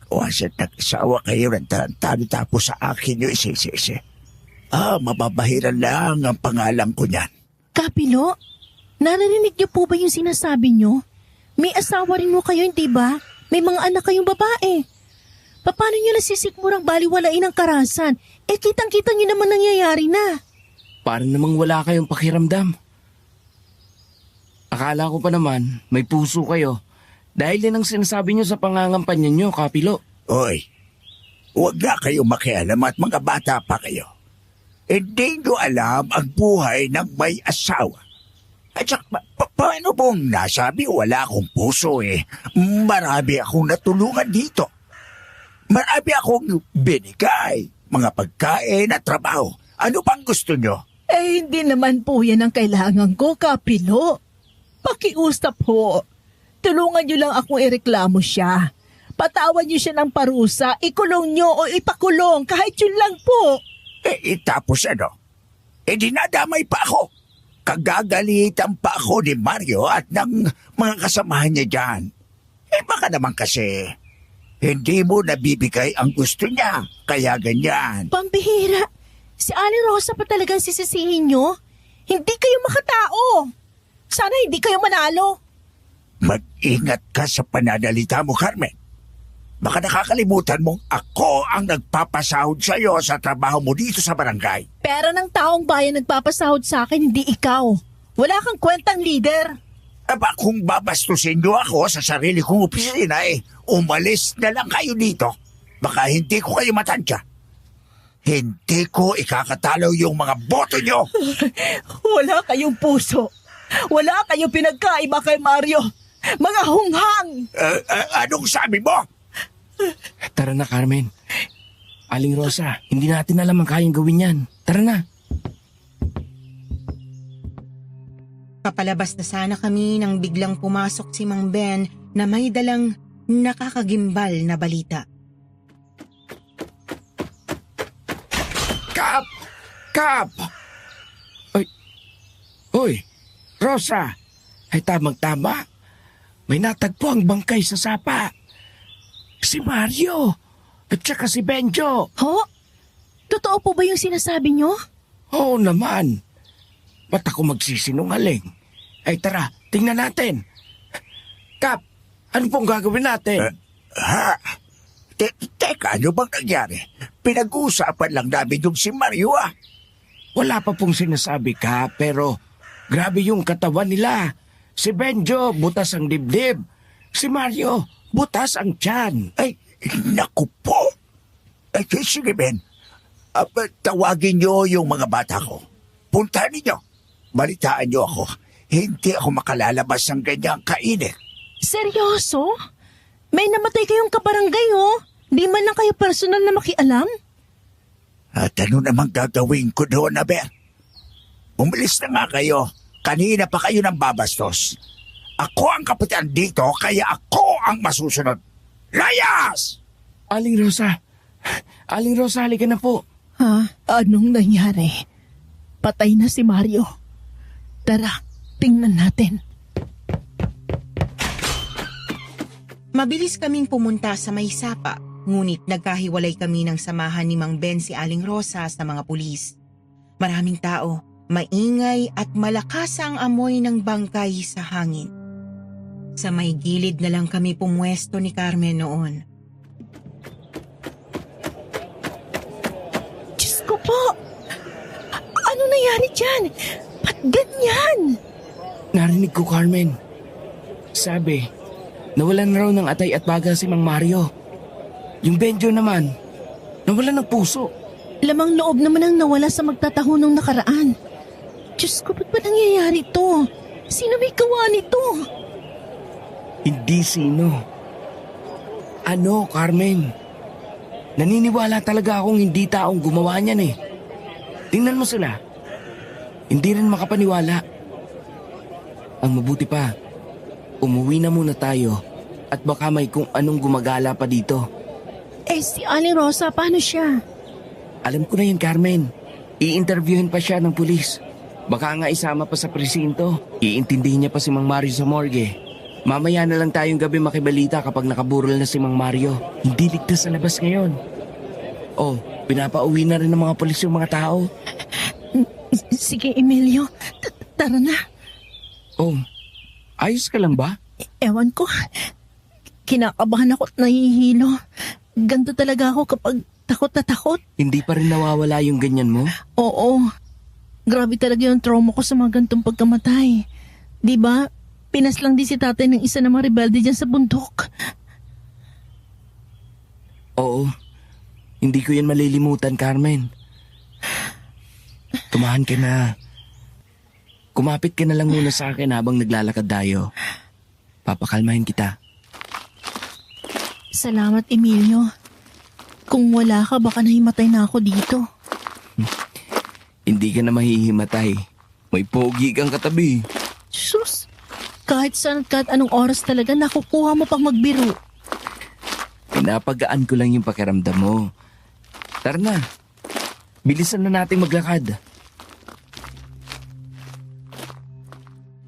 Kawasan nag-asawa kayo ng tarantado tapos sa akin yung isisisi. Mababahiran lang ang pangalan ko niyan. Kapilo, narinig niyo po ba yung sinasabi niyo? May asawa rin mo kayo, hindi ba? May mga anak kayong babae. Paano niyo nasisikmurang baliwalain ang karahasan? Kitang-kita niyo naman nangyayari na. Parang namang wala kayong pakiramdam. Akala ko pa naman, may puso kayo. Dahil din ang sinasabi niyo sa pangangampanya niyo, Kapilo. Oy, huwag na kayo makialam at mga bata pa kayo. Hindi nyo alam ang buhay ng may asawa. At saka, paano pong nasabi wala akong puso eh? Marami akong natulungan dito. Marami akong binigay, mga pagkain at trabaho. Ano pang gusto nyo? Hindi naman po yan ang kailangan ko, Kapilo. Pakiusap ho. Tulungan niyo lang akong ireklamo siya. Patawan niyo siya ng parusa, ikulong niyo o ipakulong, kahit yun lang po. Tapos ano? Dinadamay pa ako. Kagagalitan pa ako ni Mario at ng mga kasamahan niya dyan. Baka naman kasi hindi mo nabibigay ang gusto niya, kaya ganyan. Pambihira. Si Ali Rosa pa talagang sisisihin niyo? Hindi kayo makatao. Sana hindi kayo manalo. Mag-ingat ka sa pananalita mo, Carmen. Baka nakakalimutan mong ako ang nagpapasahod sa iyo sa trabaho mo dito sa barangay. Pera ng taong bayan nagpapasahod sa akin, hindi ikaw. Wala kang kwentang leader. Aba, kung babastusin niyo ako sa sarili kong opisina, umalis na lang kayo dito. Baka hindi ko kayo matansya. Hindi ko ikakatalo yung mga boto niyo. Wala kayong puso. Wala kayong pinagkaiba kay Mario. Mga hunghang! Anong sabi mo? Tara na, Carmen. Aling Rosa, hindi natin alam ang kayang gawin yan. Tara na. Papalabas na sana kami nang biglang pumasok si Mang Ben na may dalang nakakagimbal na balita. Kap! Kap! Hoy, Rosa. Ay tamang-tama. May natagpo ang bangkay sa sapa. Si Mario at saka si Benjo. Ho? Totoo po ba yung sinasabi niyo? Oo naman. Ba't ako magsisinungaling? Ay tara, tingnan natin. Kap, ano pong gagawin natin? Teka, ano bang nangyari? Pinag-uusapan lang namin yung si Mario Wala pa pong sinasabi ka, pero grabe yung katawan nila. Si Benjo, butas ang dibdib. Si Mario, butas ang tiyan. Ay, naku po. Ay, sige Ben. Tawagin niyo yung mga bata ko. Puntahan ninyo. Balitaan niyo ako. Hindi ako makalalabas ng ganyang kainit. Seryoso? May namatay kayong kabarangay, oh. Di man lang kayo personal na makialam? At ano namang gagawin ko doon, Aber? Umalis na nga kayo. Kanina pa kayo nang babastos. Ako ang kapitan dito, kaya ako ang masusunod. Layas! Aling Rosa, halika na po. Ha? Anong nangyari? Patay na si Mario. Tara, tingnan natin. Mabilis kaming pumunta sa may sapa, ngunit nagkahiwalay kami ng samahan ni Mang Ben si Aling Rosa sa mga pulis. Maraming tao, maingay at malakas ang amoy ng bangkay sa hangin. Sa may gilid na lang kami pumwesto ni Carmen noon. Diyos ko po! Ano nangyari dyan? Ba't ganyan? Narinig ko, Carmen. Sabi, nawalan na raw ng atay at baga si Mang Mario. Yung Benjo naman, nawalan ng puso. Lamang loob naman ang nawala sa magtataho nung nakaraan. Diyos ko, ba't ba nangyayari to? Sino may gawa nito? Hindi sino. Ano, Carmen? Naniniwala talaga akong hindi taong gumawa niyan eh. Tingnan mo sila. Hindi rin makapaniwala. Ang mabuti pa, umuwi na muna tayo at baka may kung anong gumagala pa dito. Si Aling Rosa, paano siya? Alam ko na yun, Carmen. I-interviewin pa siya ng pulis. Baka nga isama pa sa presinto. Iintindihin niya pa si Mang Mario sa morgue. Mamaya na lang tayong gabi makibalita kapag nakaburol na si Mang Mario. Hindi ligtas sa labas ngayon. Oh, pinapauwi na rin ng mga pulis yung mga tao. Sige, Emilio. Tara na. Oh, ayos ka lang ba? Ewan ko. Kinakabahan ako at nahihilo. Ganto talaga ako kapag takot na takot. Hindi pa rin nawawala yung ganyan mo? Oo. Grabe talaga yung trauma ko sa mga gantong pagkamatay. Diba? Pinas lang din si tatay ng isa na mga rebelde dyan sa bundok. Oo. Hindi ko yan malilimutan, Carmen. Tumahan ka na. Kumapit ka na lang muna sa akin habang naglalakad tayo. Papakalmahin kita. Salamat, Emilio. Kung wala ka, baka nahimatay na ako dito. Hindi ka na mahihimatay. May pogi kang katabi. Sus! Kahit saan at kahit anong oras talaga nakukuha mo pang magbiro. Pinapagaan ko lang yung pakiramdam mo. Tara na. Bilisan na nating maglakad.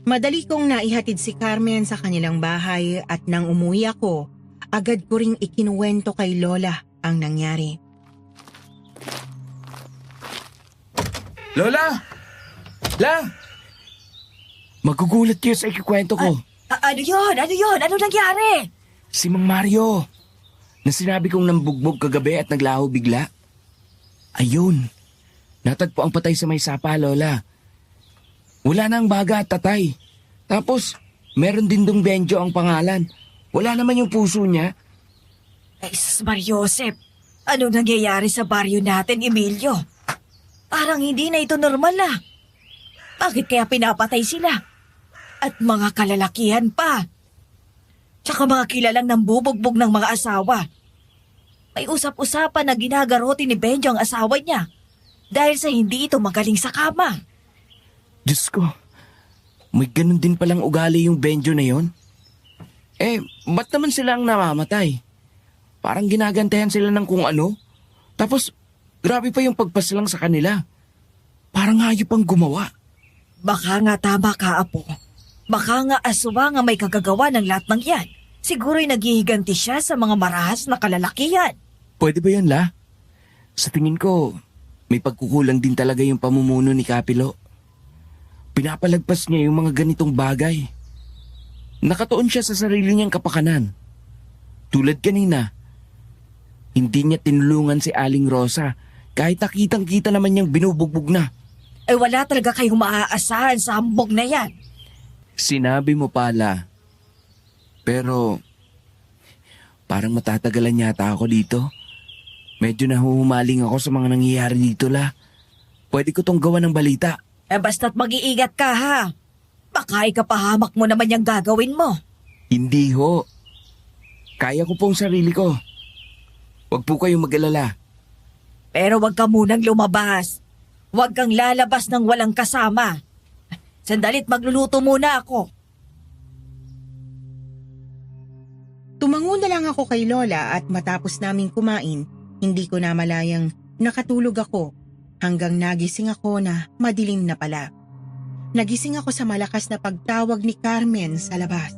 Madali kong naihatid si Carmen sa kanilang bahay at nang umuwi ako, agad ko ring ikinuwento kay Lola ang nangyari. Lola! La! Magugulat kayo sa ikikwento ko. Ano yun? Ano yun? Ano nangyari? Si Mang Mario. Na sinabi kong nambugbog kagabi at naglaho bigla. Ayun. Natagpo ang patay sa may sapa, Lola. Wala na ang baga at tatay. Tapos, meron din dong Benjo ang pangalan. Wala naman yung puso niya. Ay, Mariosep, anong nangyayari sa baryo natin, Emilio? Parang hindi na ito normal ah. Bakit kaya pinapatay sila? At mga kalalakihan pa. Tsaka mga kilalang nambubugbog ng mga asawa. May usap-usapan na ginagarote ni Benjo ang asawa niya dahil sa hindi ito magaling sa kama. Diyos ko, may ganun din palang ugali yung Benjo na yon. Ba't naman sila ang namamatay? Parang ginagantayan sila ng kung ano. Tapos, grabe pa yung pagpaslang sa kanila. Parang hayop ang gumawa. Baka nga tama ka, Apo. Baka nga aswang ang may kagagawa ng lahat ng yan. Siguro'y naghihiganti siya sa mga marahas na kalalakihan. Pwede ba yan, La? Sa tingin ko, may pagkukulang din talaga yung pamumuno ni Kapilo. Pinapalagpas niya yung mga ganitong bagay. Nakatuon siya sa sarili niyang kapakanan. Tulad kanina, hindi niya tinulungan si Aling Rosa kahit nakitang-kita naman niyang binubugbog na. Wala talaga kayong maaasahan sa hambog na yan. Sinabi mo pala. Pero, parang matatagalan yata ako dito. Medyo nahuhumaling ako sa mga nangyayari dito, La. Pwede ko tong gawa ng balita. Basta't mag-iingat ka, ha? Baka ikapahamak mo naman yung gagawin mo. Hindi ho. Kaya ko pong sarili ko. Huwag po kayong mag-alala. Pero wag ka munang lumabas. Huwag kang lalabas ng walang kasama. Sandalit, magluluto muna ako. Tumango na lang ako kay Lola at matapos naming kumain, hindi ko na malayang nakatulog ako hanggang nagising ako na madilim na pala. Nagising ako sa malakas na pagtawag ni Carmen sa labas.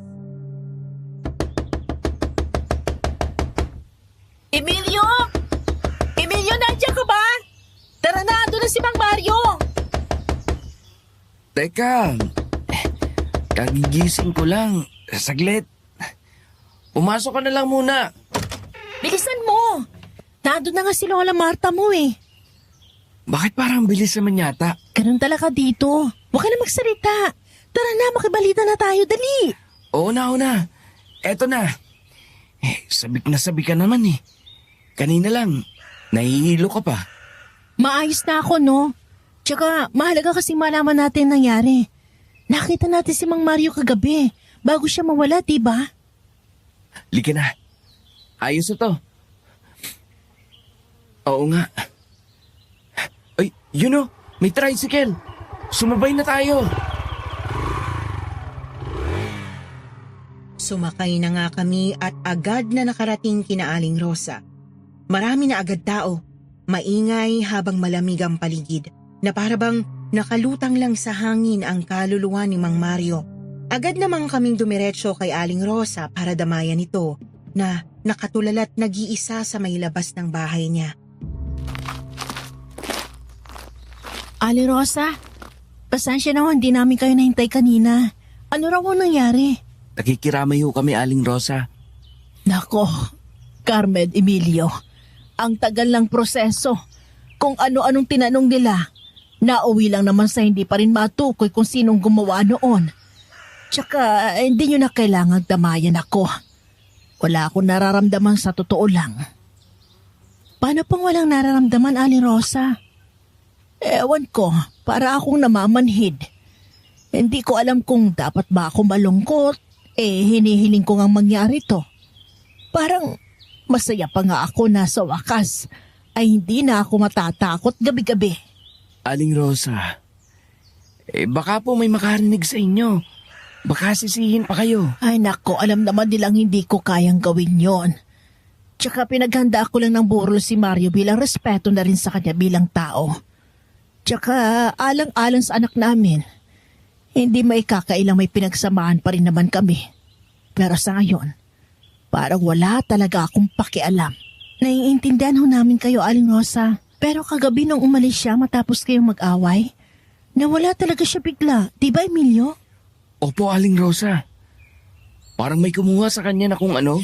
Emilio! Emilio, nandiyan ka ba? Tara na, doon na si Mang Mario! Teka, kagigising ko lang. Saglit. Pumasok ka na lang muna. Bilisan mo! Nandun na nga si Lola Marta mo eh. Bakit parang bilis naman yata? Ganun talaga dito. Huwag ka na magsalita. Tara na, makibalita na tayo, dali. Oo na. Eto na. Sabik na sabik ka naman eh. Kanina lang, nahihilo ka pa. Maayos na ako, no? Tsaka, mahalaga kasi malaman natin nangyari. Nakita natin si Mang Mario kagabi, bago siya mawala, diba? Lika na. Ayos na to. Oo nga. Ay, may tricycle. Sumabay na tayo. Sumakay na nga kami at agad na nakarating kina Aling Rosa. Marami na agad tao. Maingay habang malamig ang paligid na parabang nakalutang lang sa hangin ang kaluluwa ni Mang Mario. Agad namang kaming dumiretso kay Aling Rosa para damayan ito na nakatulala't nag-iisa sa may labas ng bahay niya. Ali Rosa, pasensya na hindi namin kayo nahintay kanina. Ano raw ang nangyari? Nakikiramay ho kami, Aling Rosa. Nako, Carmen, Emilio, ang tagal ng proseso. Kung ano-anong tinanong nila, nauwi lang naman sa hindi pa rin matukoy kung sinong gumawa noon. Tsaka hindi nyo na kailangang damayan ako. Wala akong nararamdaman sa totoo lang. Paano pang walang nararamdaman, Ali Rosa? Ewan ko, para akong namamanhid. Hindi ko alam kung dapat ba ako malungkot, hinihiling ko ngang mangyari to. Parang masaya pa nga ako na sa wakas ay hindi na ako matatakot gabi-gabi. Aling Rosa, baka po may makarinig sa inyo. Baka sisihin pa kayo. Ay nako, alam naman nilang hindi ko kayang gawin yon. Tsaka pinaghanda ko lang ng burol si Mario bilang respeto na rin sa kanya bilang tao. Tsaka alang-alang sa anak namin, hindi maikakailang may pinagsamaan pa rin naman kami. Pero sa ngayon, parang wala talaga akong pakialam. Naiintindihan ho namin kayo, Aling Rosa. Pero kagabi nung umalis siya matapos kayong mag-away, nawala talaga siya bigla. Di ba, Emilio? Opo, Aling Rosa. Parang may kumuha sa kanya na kung ano.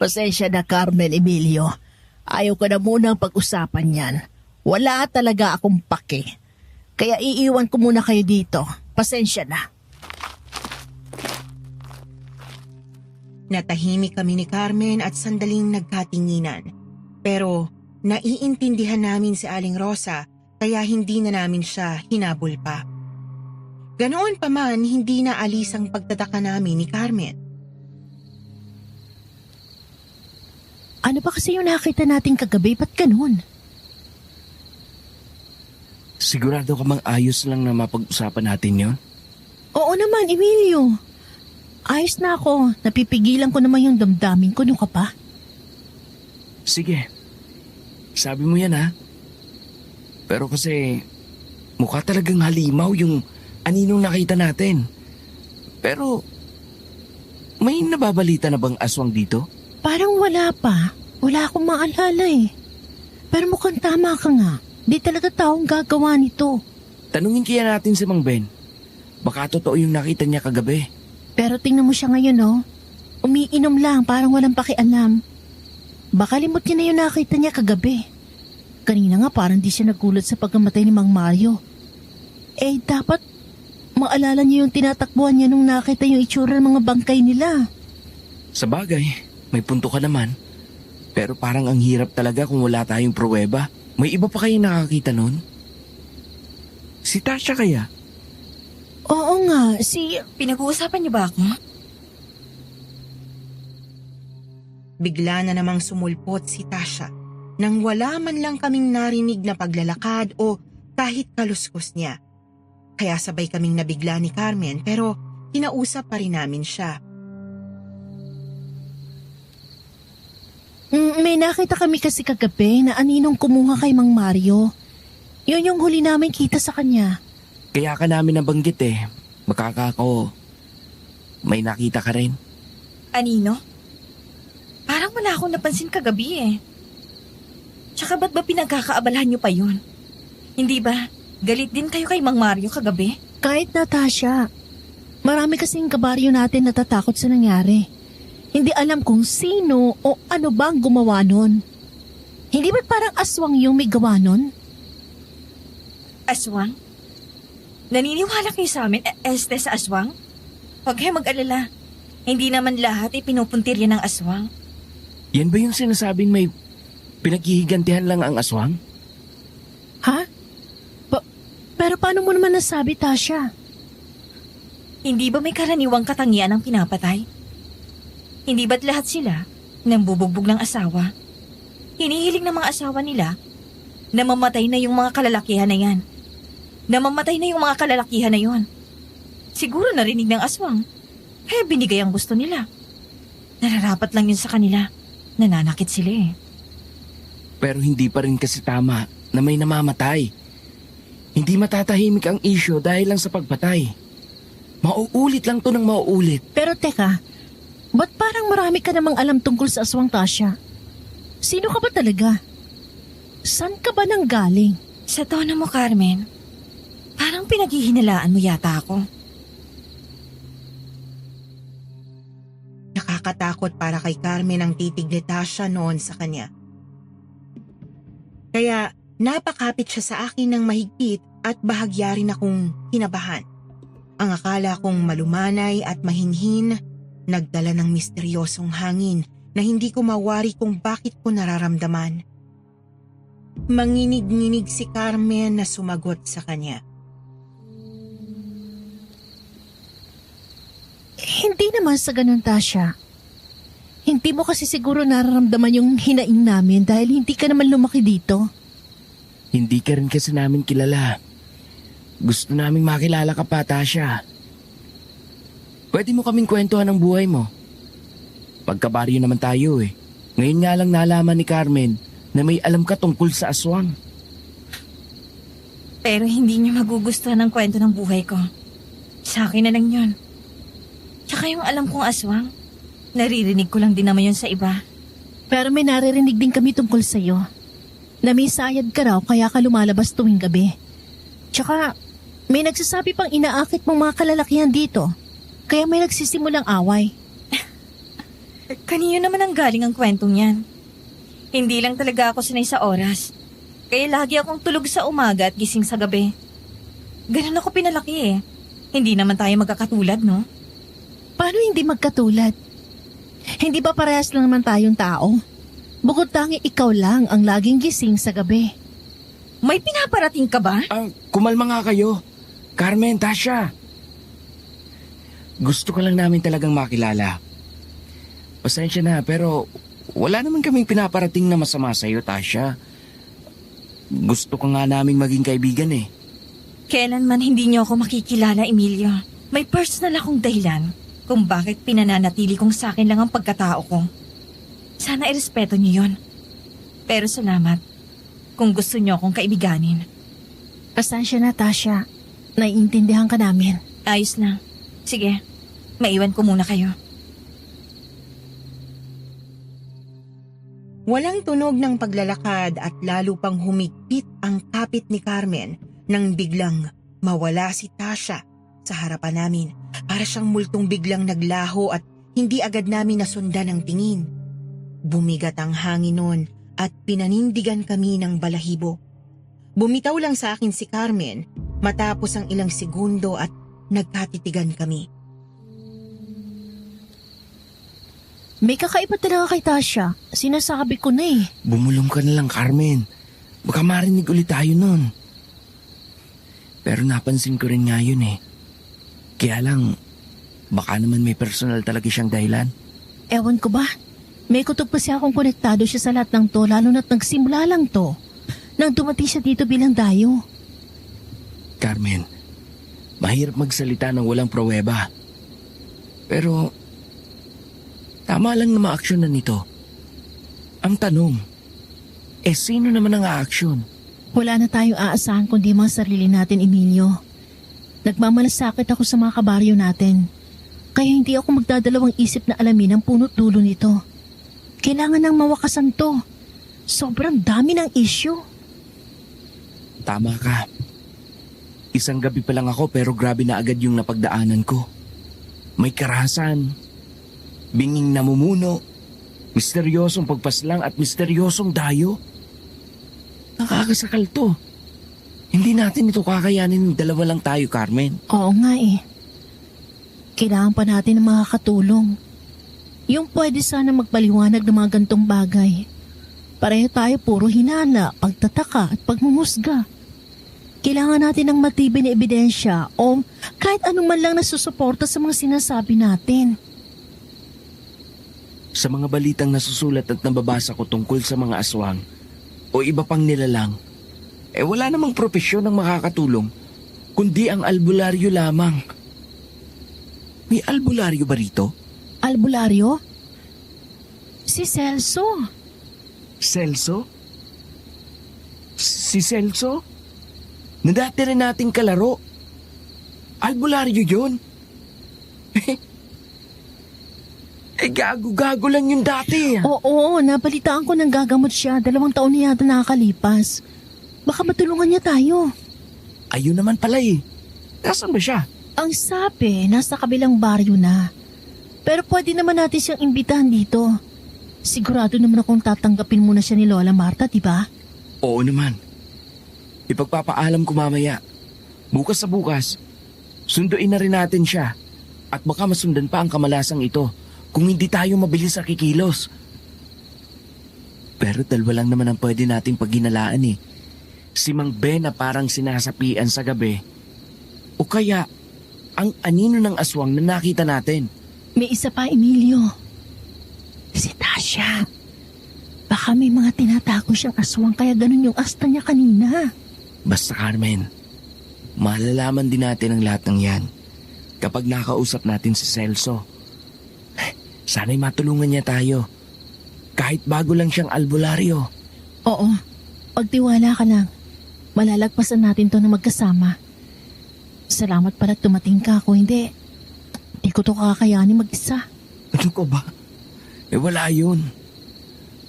Pasensya na, Carmen, Emilio. Ayaw ko na munang pag-usapan yan. Wala talaga akong pake. Kaya iiwan ko muna kayo dito. Pasensya na. Natahimik kami ni Carmen at sandaling nagkatinginan. Pero naiintindihan namin si Aling Rosa kaya hindi na namin siya hinabol pa. Ganoon pa man, hindi na alis ang pagtataka namin ni Carmen. Ano ba kasi yung nakita natin kagabi? Ba't ganun? Sigurado ka bang ayos lang na mapag-usapan natin yon? Oo naman, Emilio. Ayos na ako. Napipigilan ko naman yung damdamin ko nung ka pa. Sige. Sabi mo yan ha. Pero kasi mukha talagang halimaw yung aninong nakita natin. Pero may nababalita na bang aswang dito? Parang wala pa. Wala akong maalala eh. Pero mukhang tama ka nga. Di talaga taong gagawa nito. Tanungin kaya natin si Mang Ben. Baka totoo yung nakita niya kagabi. Pero tingnan mo siya ngayon oh. Umiinom lang parang walang pakialam. Baka limot niya na yung nakita niya kagabi. Kanina nga parang di siya nagulat sa pagkamatay ni Mang Mario. Eh dapat maalala niya yung tinatakbuhan niya nung nakita yung itsura ng mga bangkay nila. Sa bagay, may punto ka naman. Pero parang ang hirap talaga kung wala tayong pruweba. May iba pa kayong nakakita nun? Si Tasha kaya? Oo nga, Pinag-uusapan niyo ba ako? Bigla na namang sumulpot si Tasha nang wala man lang kaming narinig na paglalakad o kahit kaluskos niya. Kaya sabay kaming nabigla ni Carmen pero kinausap pa rin namin siya. May nakita kami kasi kagabi na aninong kumuha kay Mang Mario. Yun yung huli namin kita sa kanya. Kaya ka namin nabanggit eh. Makakako. May nakita ka rin. Anino? Parang wala akong napansin kagabi eh. Tsaka ba't ba pinagkakaabalahan niyo pa yun? Hindi ba? Galit din kayo kay Mang Mario kagabi? Kahit Natasha, marami kasing kabaryo natin natatakot sa nangyari. Hindi alam kung sino o ano bang gumawa nun. Hindi ba parang aswang yung may gawa nun? Aswang? Naniniwala kayo sa amin, este sa aswang? Huwag kayo mag-alala. Hindi naman lahat pinupuntirya ng aswang. Yan ba yung sinasabing may pinaghihigantihan lang ang aswang? Ha? Pero paano mo naman nasabi, Tasha? Hindi ba may karaniwang katangian ang pinapatay? Hindi ba't lahat sila nambubugbog ng asawa? Hinihiling ng mga asawa nila na mamatay na yung mga kalalakihan na yan. Namamatay na yung mga kalalakihan na yon. Siguro narinig ng aswang. Kaya binigay ang gusto nila. Nararapat lang yun sa kanila. Nananakit sila eh. Pero hindi pa rin kasi tama na may namamatay. Hindi matatahimik ang issue dahil lang sa pagpatay. Mauulit lang to ng mauulit. Pero teka, ba't parang marami ka namang alam tungkol sa aswang, Tasha? Sino ka ba talaga? Saan ka ba nang galing? Sa tono mo, Carmen, parang pinaghihinalaan mo yata ako. Nakakatakot para kay Carmen ang titig ni Tasha noon sa kanya. Kaya napakapit siya sa akin ng mahigpit at bahagya rin akong kinabahan. Ang akala kong malumanay at mahinhin, nagdala ng misteryosong hangin na hindi ko mawari kung bakit ko nararamdaman. Manginig-nginig si Carmen na sumagot sa kanya. Hindi naman sa ganun, Tasha. Hindi mo kasi siguro nararamdaman yung hinaing namin dahil hindi ka naman lumaki dito. Hindi ka rin kasi namin kilala. Gusto naming makilala ka pa, Tasha. Pwede mo kaming kwentuhan ng buhay mo. Pagkabaryo naman tayo eh. Ngayon nga lang nalaman ni Carmen na may alam ka tungkol sa aswang. Pero hindi niyo magugustuhan ang kwento ng buhay ko. Sa akin na lang yun. Tsaka yung alam kong aswang, naririnig ko lang din naman yun sa iba. Pero may naririnig din kami tungkol sa'yo. Na may sayad ka raw kaya ka lumalabas tuwing gabi. Tsaka may nagsasabi pang inaakit mong mga kalalakihan dito. Kaya may nagsisimulang away. Kanino naman ang galing ang kwentong yan? Hindi lang talaga ako sanay sa oras. Kaya lagi akong tulog sa umaga at gising sa gabi. Ganun ako pinalaki eh. Hindi naman tayo magkakatulad, no? Paano hindi magkatulad? Hindi ba parehas lang naman tayong tao? Bukod tangi ikaw lang ang laging gising sa gabi. May pinaparating ka ba? Kumalma nga kayo. Carmen, Tasha. Gusto ko lang namin talagang makilala. Pasensya na pero wala naman kaming pinaparating na masama sa'yo, Tasha. Gusto ko nga naming maging kaibigan eh. Kailanman hindi niyo ako makikilala, Emilio. May personal akong dahilan kung bakit pinananatili kong sa akin lang ang pagkatao ko. Sana irespeto niyo yon. Pero salamat kung gusto niyo akong kaibiganin. Pasensya na, Tasha. Naiintindihan ka namin. Ayos lang. Sige, maiwan ko muna kayo. Walang tunog ng paglalakad at lalo pang humigpit ang kapit ni Carmen nang biglang mawala si Tasha sa harapan namin. Para siyang multong biglang naglaho at hindi agad namin nasundan ang tingin. Bumigat ang hangin noon at pinanindigan kami ng balahibo. Bumitaw lang sa akin si Carmen matapos ang ilang segundo at nagkatitigan kami. May kakaiba talaga kay Tasha. Sinasabi ko na eh. Bumulong ka na lang, Carmen. Baka marinig ulit tayo nun. Pero napansin ko rin nga yun eh. Kaya lang, baka naman may personal talaga siyang dahilan. Ewan ko ba? May kutob kasi akong konektado siya sa lahat ng to, lalo na't nagsimula lang to. Nang dumating siya dito bilang dayo. Carmen, mahirap magsalita ng walang pruweba. Pero tama lang na ma-aksyonan nito. Ang tanong, sino naman ang a-aksyon? Wala na tayong aasahan kundi mga sarili natin, Emilio. Nagmamalasakit ako sa mga kabaryo natin. Kaya hindi ako magdadalawang isip na alamin ang punot dulo nito. Kailangan nang mawakasan to. Sobrang dami ng issue. Tama ka. Isang gabi pa lang ako pero grabe na agad yung napagdaanan ko. May karahasan, binging namumuno, misteryosong pagpaslang at misteryosong dayo. Nakakasakal to. Hindi natin ito kakayanin, dalawa lang tayo, Carmen. Oo nga eh. Kailangan pa natin ng mga katulong. Yung pwede sana magpaliwanag ng mga gantong bagay. Pareho tayo puro hinala, pagtataka at pagmumusga. Kailangan natin ng matibay na ebidensya o kahit anong man lang nasusuporta sa mga sinasabi natin. Sa mga balitang nasusulat at nababasa ko tungkol sa mga aswang o iba pang nilalang, wala namang propesyon ang makakatulong, kundi ang albularyo lamang. May albularyo ba rito? Albularyo? Si Celso. Celso? Si Celso? Na dati rin nating kalaro. Albularyo yun. Gago-gago lang yung dati. Oo, nabalitaan ko nang gagamot siya. 2 taon na yata nakakalipas. Baka matulungan niya tayo. Ayun naman pala eh. Nasaan ba siya? Ang sabi, nasa kabilang baryo na. Pero pwede naman natin siyang imbitahan dito. Sigurado naman akong tatanggapin muna siya ni Lola Marta, di ba? Oo naman. Ipagpapaalam ko mamaya. Bukas sa bukas, sunduin na rin natin siya. At baka masundan pa ang kamalasang ito kung hindi tayo mabilis sa kikilos. Pero 2 lang naman ang pwede nating pagginalaan eh. Si Mang Ben na parang sinasapian sa gabi. O kaya, ang anino ng aswang na nakita natin. May isa pa, Emilio. Si Tasha. Baka may mga tinatago siyang aswang kaya ganun yung asta niya kanina. Basta Carmen, malalaman din natin ang lahat ng yan kapag nakausap natin si Celso. Sana'y matulungan niya tayo. Kahit bago lang siyang albularyo. Oo, pagtiwala ka lang. Malalagpasan natin to na magkasama. Salamat pala tumating ka. Kung hindi ko to kakayanin mag-isa. Ano ko ba? Wala yun.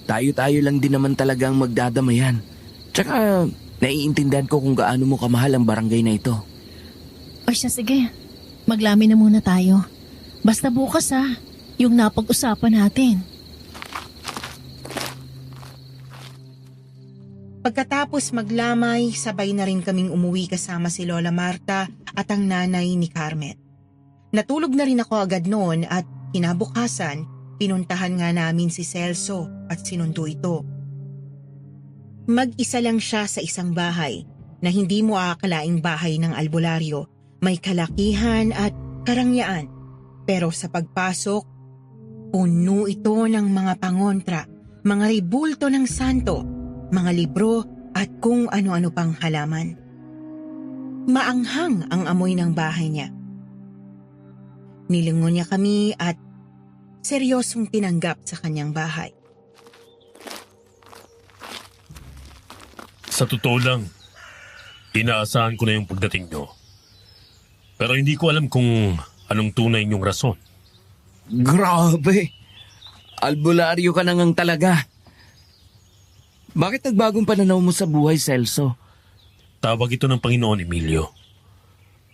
Tayo-tayo lang din naman talagang magdadamayan. Tsaka naiintindihan ko kung gaano mo kamahal ang barangay na ito. O siya, sige. Maglamin na muna tayo. Basta bukas yung napag-usapan natin. Pagkatapos maglamay, sabay na rin kaming umuwi kasama si Lola Marta at ang nanay ni Carmen. Natulog na rin ako agad noon at kinabukasan, pinuntahan nga namin si Celso at sinundo ito. Mag-isa lang siya sa isang bahay na hindi mo aakalaing bahay ng albularyo. May kalakihan at karangyaan. Pero sa pagpasok, puno ito ng mga pangontra, mga ribulto ng santo, mga libro at kung ano-ano pang halaman. Maanghang ang amoy ng bahay niya. Nilingon niya kami at seryosong tinanggap sa kanyang bahay. Sa totoo lang, inaasahan ko na yung pagdating nyo. Pero hindi ko alam kung anong tunay niyong rason. Grabe! Albularyo ka na ngang talaga. Bakit nagbagong pananaw mo sa buhay, Celso? Tawag ito ng Panginoon, Emilio.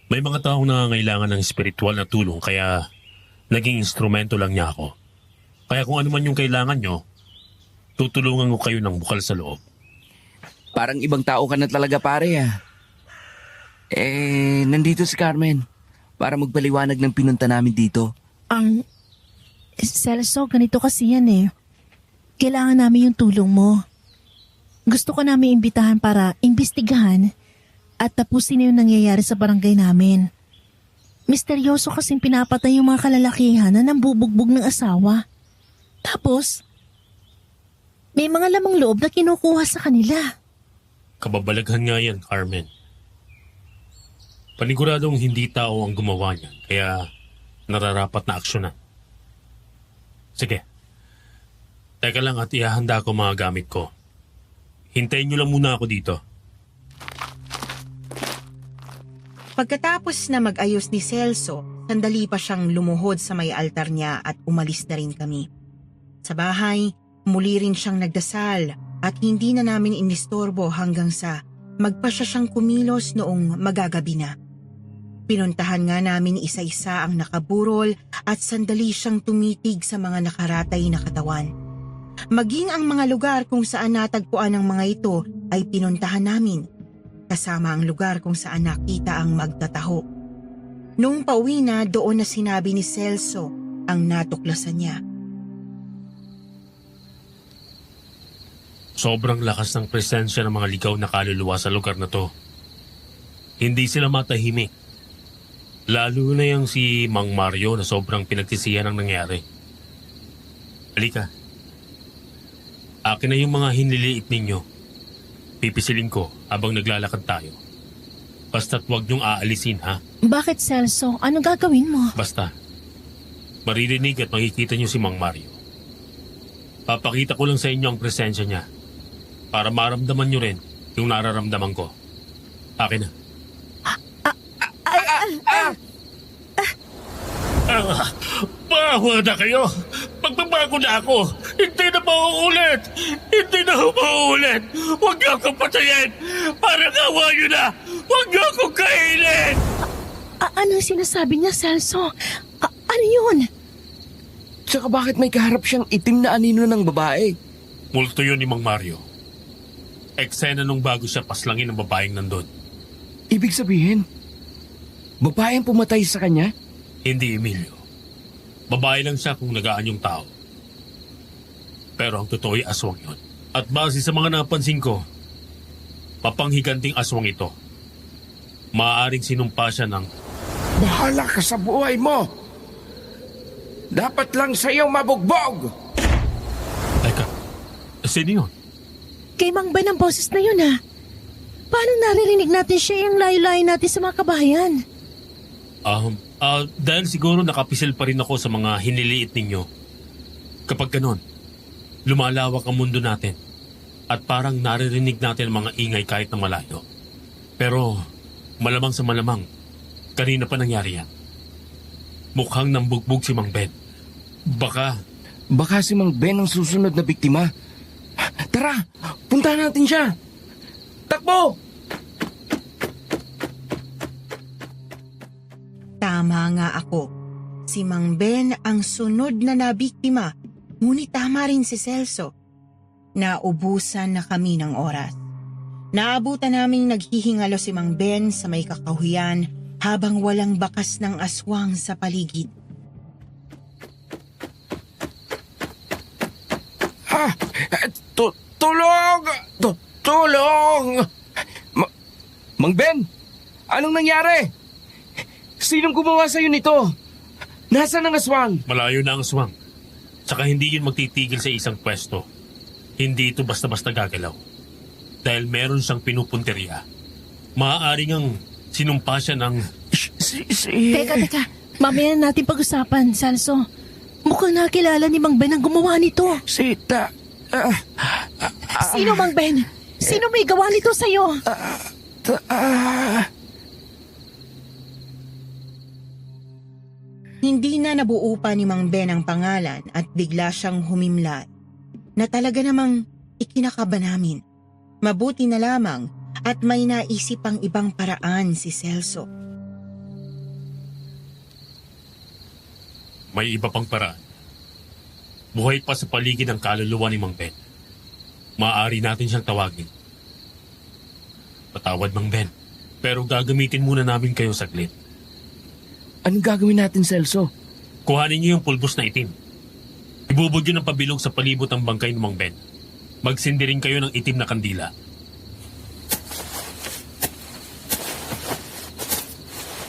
May mga taong nangangailangan ng espiritual na tulong kaya naging instrumento lang niya ako. Kaya kung ano man yung kailangan nyo, tutulungan ko kayo ng bukal sa loob. Parang ibang tao ka na talaga, pare. Nandito si Carmen para magpaliwanag ng pinunta namin dito. Celso, ganito kasi yan. Kailangan namin yung tulong mo. Gusto ko namin imbitahan para imbestigahan at tapusin yung nangyayari sa barangay namin. Misteryoso kasing pinapatay yung mga kalalakihan na nambubugbog ng asawa. Tapos, may mga lamang loob na kinukuha sa kanila. Kababalaghan nga yan, Carmen. Paniguradong hindi tao ang gumawa niyan, kaya nararapat na aksyonan. Sige. Teka lang at ihahanda ko mga gamit ko. Hintayin niyo lang muna ako dito. Pagkatapos na mag-ayos ni Celso, sandali pa siyang lumuhod sa may altar niya at umalis na rin kami. Sa bahay, muli rin siyang nagdasal at hindi na namin inistorbo hanggang sa magpasya siyang kumilos noong magagabi na. Pinuntahan nga namin isa-isa ang nakaburol at sandali siyang tumitig sa mga nakaratay na katawan. Maging ang mga lugar kung saan natagpuan ang mga ito ay pinuntahan namin, kasama ang lugar kung saan nakita ang magtataho. Nung pauwi na, doon na sinabi ni Celso ang natuklasan niya. Sobrang lakas ng presensya ng mga ligaw na kaluluwa sa lugar na to. Hindi sila matahimik. Lalo na yung si Mang Mario na sobrang pinagsisihan ng nangyari. Halika. Akin na yung mga hinliliit ninyo. Pipisilin ko habang naglalakad tayo. Basta't huwag niyong aalisin, ha? Bakit, Celso? Ano gagawin mo? Basta. Maririnig at makikita niyo si Mang Mario. Papakita ko lang sa inyo ang presensya niya para maramdaman niyo rin yung nararamdaman ko. Akin na. Bawa na kayo! Magbabago na ako! Hindi na mauulit! Hindi na mauulit! Huwag niyo akong patayin! Parang awa niyo na! Huwag niyo akong kainin! Anong sinasabi niya, Celso? Ano yun? Tsaka bakit may kaharap siyang itim na anino ng babae? Multo yun ni Mang Mario. Eksena nung bago siya paslangin ng babaeng nandun. Ibig sabihin, babae ang pumatay sa kanya? Hindi, Emilio. Babae lang siya kung nagaan yung tao. Pero ang totoo ay aswang yun. At base sa mga napansin ko, mapanghiganting aswang ito. Maaaring sinumpa siya ng... Bahala ka sa buhay mo! Dapat lang sa'yo mabugbog! Teka, sino yun? Kay Mang Ben ang boses na yun, ha? Paano naririnig natin siya yung layo-layo natin sa mga kabahayan? Dahil siguro nakapisil pa rin ako sa mga hiniliit ninyo. Kapag ganon, Lumalawak ang mundo natin at parang naririnig natin ang mga ingay kahit na malayo. Pero malamang sa malamang, kanina pa nangyari yan. Mukhang nambugbog si Mang Ben. Baka si Mang Ben ang susunod na biktima. Tara, puntahan natin siya. Takbo! Tama nga ako. Si Mang Ben ang sunod na nabiktima, ngunit tama rin si Celso. Naubusan na kami ng oras. Naabutan naming naghihingalo si Mang Ben sa may kakahuyan habang walang bakas ng aswang sa paligid. Tulong! Tulong! Mang Ben, anong nangyari? Sinong gumawa sa'yo nito? Nasaan ang aswang? Malayo na ang aswang. Saka hindi yun magtitigil sa isang pwesto. Hindi ito basta-basta gagalaw. Dahil meron siyang pinupunteriya. Maaaring ang sinumpa siya ng... Teka. Mamaya natin pag-usapan, Celso. Mukhang nakilala ni Mang Ben ang gumawa nito. Sino, Mang Ben? Sino may gawa nito sa'yo? Hindi na nabuo pa ni Mang Ben ang pangalan at bigla siyang humimlay na talaga namang ikinakaba namin. Mabuti na lamang at may naisip pang ibang paraan si Celso. May iba pang paraan. Buhay pa sa paligid ang kaluluwa ni Mang Ben. Maaari natin siyang tawagin. Patawad, Mang Ben. Pero gagamitin muna namin kayo saglit. Anong gagawin natin, Celso? Kuhanin niyo yung pulbos na itim. Ibubudyo ng pabilog sa palibot ang bangkay ni Mang Ben. Magsindi rin kayo ng itim na kandila.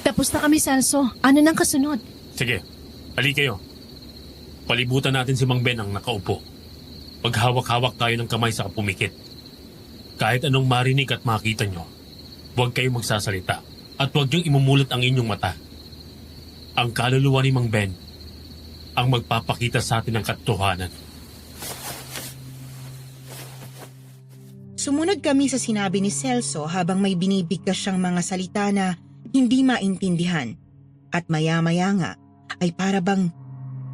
Tapos na kami, Celso. Ano nang kasunod? Sige, hali kayo. Palibutan natin si Mang Ben ang nakaupo. Paghawak-hawak tayo ng kamay sa pumikit. Kahit anong marinig at makita nyo, huwag kayong magsasalita at huwag niyong imumulot ang inyong mata. Ang kaluluwa ni Mang Ben ang magpapakita sa atin ng katotohanan. Sumunod kami sa sinabi ni Celso habang may binibigkas siyang mga salita na hindi maintindihan. At maya-maya nga ay para bang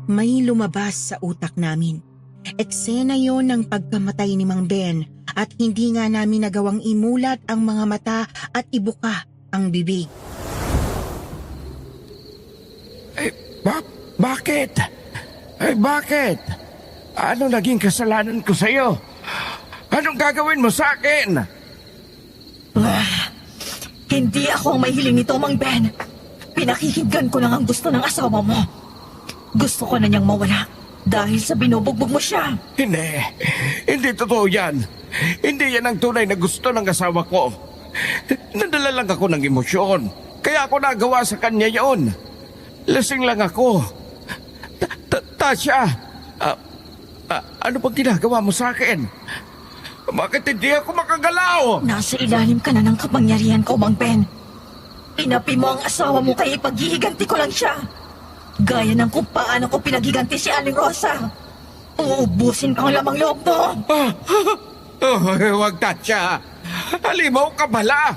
may lumabas sa utak namin. Eksena yon ng pagkamatay ni Mang Ben at hindi nga namin nagawang imulat ang mga mata at ibuka ang bibig. Bakit? Bakit? Ano naging kasalanan ko sa'yo? Anong gagawin mo sa akin? Hindi ako ang may hiling nito, Mang Ben. Pinakikinggan ko lang ang gusto ng asawa mo. Gusto ko na niyang mawala dahil sa binubugbog mo siya. Hindi totoo yan. Hindi yan ang tunay na gusto ng asawa ko. Nadala lang ako ng emosyon. Kaya ako nagawa sa kanya yon. Lasing lang ako. Tasha, ano bang ginagawa mo sa akin? Bakit hindi ako makagalaw? Nasa ilalim ka na ng kapangyarihan ko, Mang Ben. Inapi mo ang asawa mo kaya ipaghihiganti ko lang siya. Gaya ng kung paano ko pinaghiganti si Aling Rosa. Uubusin ko ang lamang loob mo. Huwag, Tasha. Halimaw ka bala.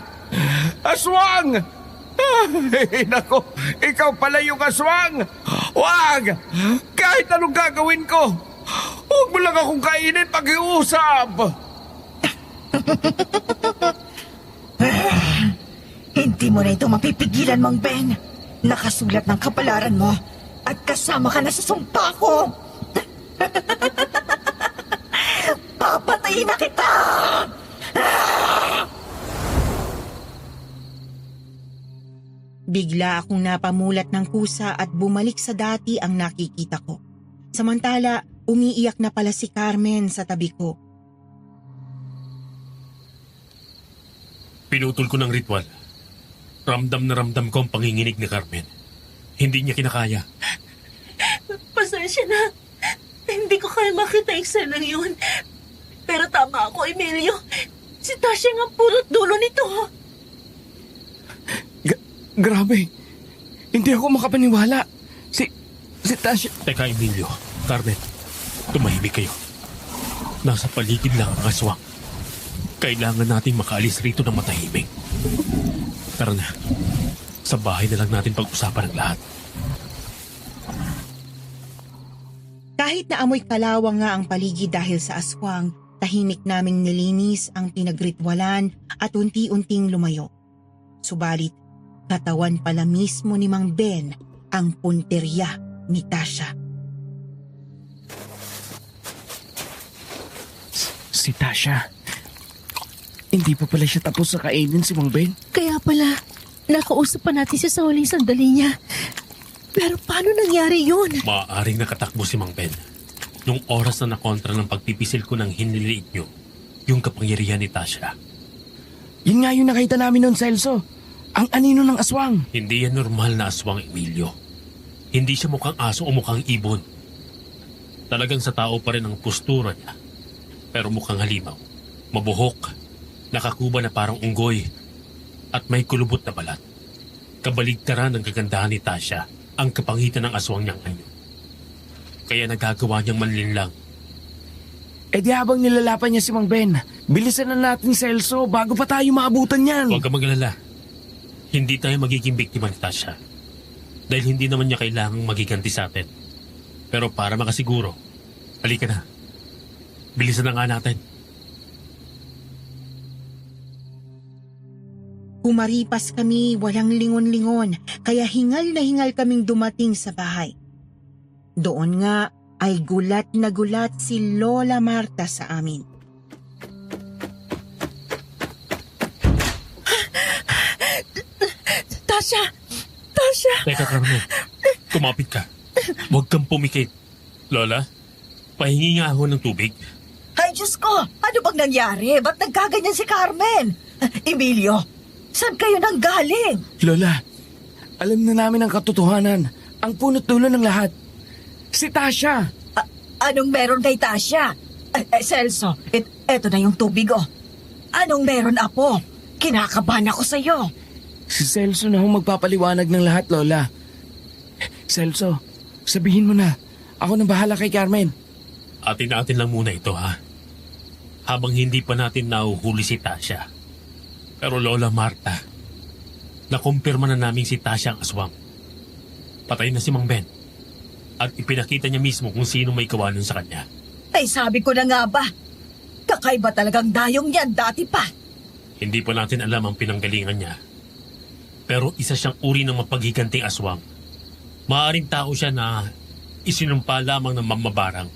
Aswang! Ay, nako, ikaw pala yung aswang. Huwag! Kahit anong gagawin ko, huwag mo lang akong kainin pag-iusap. Hindi mo na ito mapipigilan, Mang Ben. Nakasulat ng kapalaran mo at kasama ka na sa sumpa ko. Papatayin na kita! Bigla akong napamulat ng kusa at bumalik sa dati ang nakikita ko. Samantala, umiiyak na pala si Carmen sa tabi ko. Pinutol ko ng ritual. Ramdam na ramdam ko ang panginginig ni Carmen. Hindi niya kinakaya. Pasensya na. Hindi ko kaya makita yung eksenang yun. Pero tama ako, Emilio. Si Tasha ang pulot dulo nito. Grabe. Hindi ako makapaniwala. Si Tasha... Teka, Emilio. Carmen, tumahimik kayo. Nasa paligid lang ang aswang. Kailangan nating makaalis rito ng matahimik. Tara na. Sa bahay na lang natin pag-usapan ang lahat. Kahit na amoy kalawang nga ang paligid dahil sa aswang, tahimik naming nilinis ang pinagritwalan at unti-unting lumayo. Subalit, katawan pala mismo ni Mang Ben ang punteriya ni Tasha. Si Tasha. Hindi pa pala siya tapos sa kainin si Mang Ben. Kaya pala, nakausap pa natin siya sa huling sandali niya. Pero paano nangyari yun? Maaaring nakatakbo si Mang Ben. Nung oras na nakontra ng pagpipisil ko ng hiniliit nyo, yung kapangyarihan ni Tasha. Yun nga yung nakita namin noon, Celso. Ang anino ng aswang. Hindi yan normal na aswang, Emilio. Hindi siya mukhang aso o mukhang ibon. Talagang sa tao pa rin ang postura niya. Pero mukhang halimaw. Mabuhok. Nakakuba na parang unggoy. At may kulubot na balat. Kabaligtaran ng kagandahan ni Tasha ang kapangitan ng aswang niyang anyo. Kaya nagagawa niyang manlinlang. E di habang nilalapan niya si Mang Ben, bilisan na natin, Celso, bago pa tayo maabutan niyan. Huwag ka maglala. Hindi tayo magiging biktima ni Tasha. Dahil hindi naman niya kailangang magiganti sa atin. Pero para makasiguro, halika na. Bilisan na nga natin. Humaripas kami walang lingon-lingon, kaya hingal na hingal kaming dumating sa bahay. Doon nga ay gulat na gulat si Lola Marta sa amin. Tasha! Tasha! Teka, Carmen. Kumapit ka. Huwag kang pumikit. Lola, pahingi nga ako ng tubig. Ay, Diyos ko! Ano bang nangyari? Ba't nagkaganyan si Carmen? Emilio, saan kayo nang galing? Lola, alam na namin ang katotohanan. Ang punot dulo ng lahat. Si Tasha! Anong meron kay Tasha? Celso, eto na yung tubig, oh. Anong meron, Apo? Kinakabahan ako sa'yo. Si Celso na hong magpapaliwanag ng lahat, Lola. Celso, sabihin mo na. Ako nang bahala kay Carmen. Atin-atin lang muna ito, ha? Habang hindi pa natin nahuhuli si Tasha. Pero Lola Marta, nakumpirma na namin si Tasha ang aswang. Patay na si Mang Ben. At ipinakita niya mismo kung sino may kawalan sa kanya. Ay, sabi ko na nga ba? Kakaiba talagang dayong yan dati pa. Hindi pa natin alam ang pinanggalingan niya. Pero isa siyang uri ng mapaghiganting aswang. Maaaring tao siya na isinumpa lamang ng mamabarang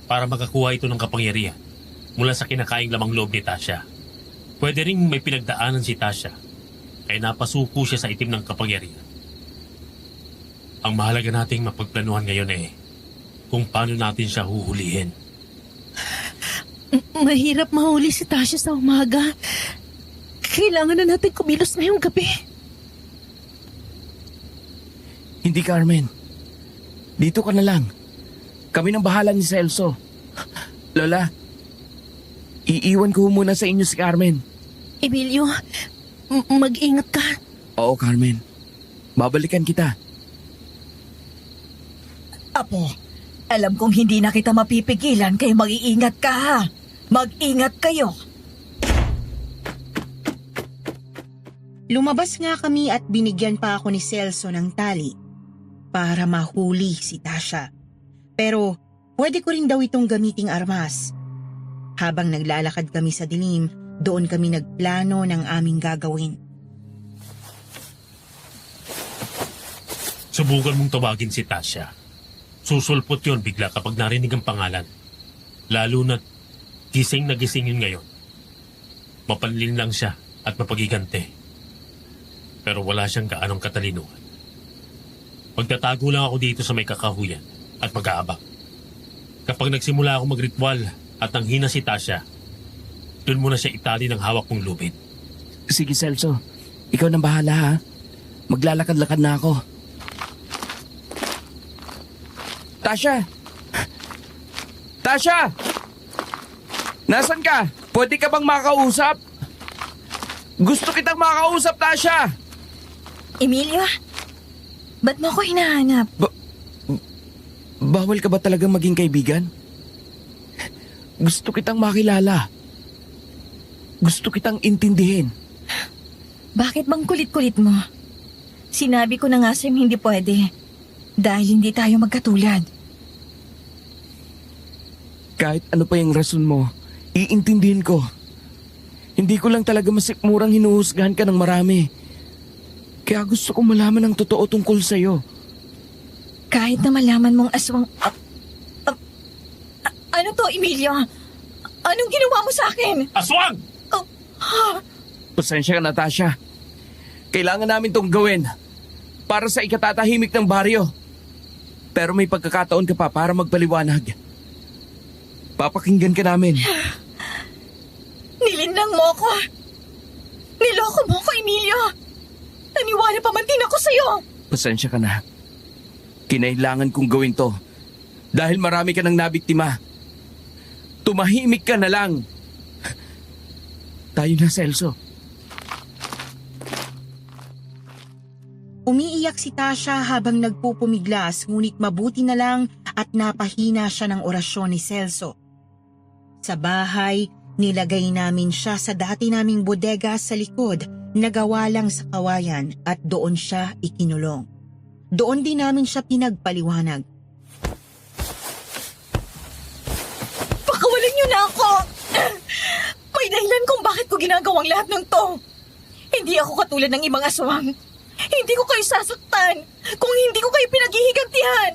para makakuha ito ng kapangyarihan mula sa kinakaing lamang loob ni Tasha. Pwede ring may pinagdaanan si Tasha kaya napasuko siya sa itim ng kapangyarihan. Ang mahalaga nating mapagplanuhan ngayon kung paano natin siya huhulihin. Mahirap mahuli si Tasha sa umaga. Kailangan na natin kumilos ngayong gabi. Hindi, Carmen. Dito ka na lang. Kami nang bahala ni Celso. Lola, iiwan ko muna sa inyo si Carmen. Emilio, mag-ingat ka. Oo, Carmen. Babalikan kita. Apo, alam kong hindi na kita mapipigilan kaya mag-iingat ka, ha? Mag-ingat kayo. Lumabas nga kami at binigyan pa ako ni Celso ng tali para mahuli si Tasha. Pero pwede ko rin daw itong gamiting armas. Habang naglalakad kami sa dilim, doon kami nagplano ng aming gagawin. Subukan mong tawagin si Tasha. Susulpot yon bigla kapag narinig ang pangalan. Lalo na gising na gising yun ngayon. Mapanlin lang siya at mapagigante. Pero wala siyang gaanong katalinuhan. Magtatago lang ako dito sa may kakahuyan at mag-aabang. Kapag nagsimula ako magritual at nanghina si Tasha, doon mo na siya itali ng hawak kong lubid. Sige, Celso. Ikaw nang bahala, ha? Maglalakad-lakad na ako. Tasha! Tasha! Nasaan ka? Pwede ka bang makausap? Gusto kitang makausap, Tasha! Emilio, ba't mo ako hinahanap? Bawal ka ba talaga maging kaibigan? Gusto kitang makilala. Gusto kitang intindihin. Bakit bang kulit-kulit mo? Sinabi ko na nga sa'yo hindi pwede. Dahil hindi tayo magkatulad. Kahit ano pa yung rason mo, iintindihin ko. Hindi ko lang talaga masikmurang hinuhusgahan ka ng marami. Kaya gusto kong malaman ang totoo tungkol sa'yo. Kahit na malaman mong aswang... ano to, Emilio? Anong ginawa mo sa akin? Aswang! Pasensya ka, Natasha. Kailangan namin tong gawin para sa ikatatahimik ng baryo. Pero may pagkakataon ka pa para magpaliwanag. Papakinggan ka namin. Nilinlang mo ako. Niloko mo ako, Emilio. Naniwala pa man din ako sa'yo. Pasensya ka na. Kinailangan kong gawin to dahil marami ka nang nabiktima. Tumahimik ka na lang. Tayo na, Celso. Umiiyak si Tasha habang nagpupumiglas, ngunit mabuti na lang at napahina siya ng orasyon ni Celso. Sa bahay, nilagay namin siya sa dati naming bodega sa likod na gawa lang sa kawayan at doon siya ikinulong. Doon din namin siya pinagpaliwanag. Pakawalan niyo na ako! May dahilan kung bakit ko ginagawang lahat ng to. Hindi ako katulad ng ibang aswang. Hindi ko kayo sasaktan kung hindi ko kayo pinaghihigantihan.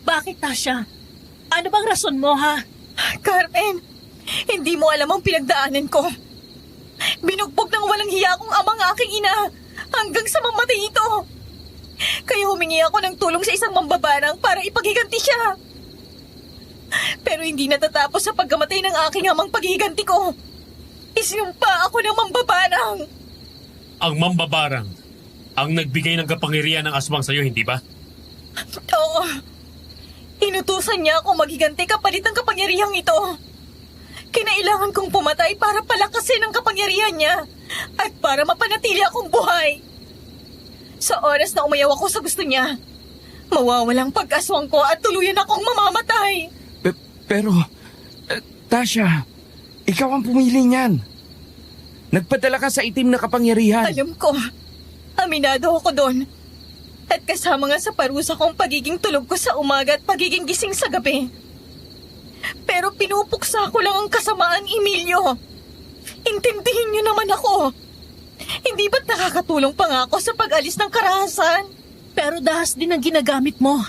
Bakit, Tasha? Ano bang rason mo, ha? Carmen, hindi mo alam ang pinagdaanan ko. Binugbog ng walang hiya kong amang aking ina hanggang sa mamatay ito. Kaya humingi ako ng tulong sa isang mambabarang para ipaghiganti siya. Pero hindi natatapos sa pagkamatay ng aking amang paghiganti ko. Isinumpa ako ng mambabarang. Ang mambabarang ang nagbigay ng kapangyarihan ng aswang sa'yo, hindi ba? Oo. Inutusan niya ako maghiganti kapalit ng kapangyarihang ito. Kinailangan kong pumatay para palakasin ang kapangyarihan niya at para mapanatili akong buhay. Sa oras na umayaw ako sa gusto niya, mawawalang pag-aswang ko at tuluyan akong mamamatay. Pero, Tasha, ikaw ang pumili niyan. Nagpadala ka sa itim na kapangyarihan. Alam ko. Aminado ako doon. At kasama nga sa parusa kong pagiging tulog ko sa umaga at pagiging gising sa gabi. Pero pinupuksa ko lang ang kasamaan, Emilio. Intindihin niyo naman ako. Hindi ba't nakakatulong pa nga ako sa pag-alis ng karahasan? Pero dahas din ang ginagamit mo.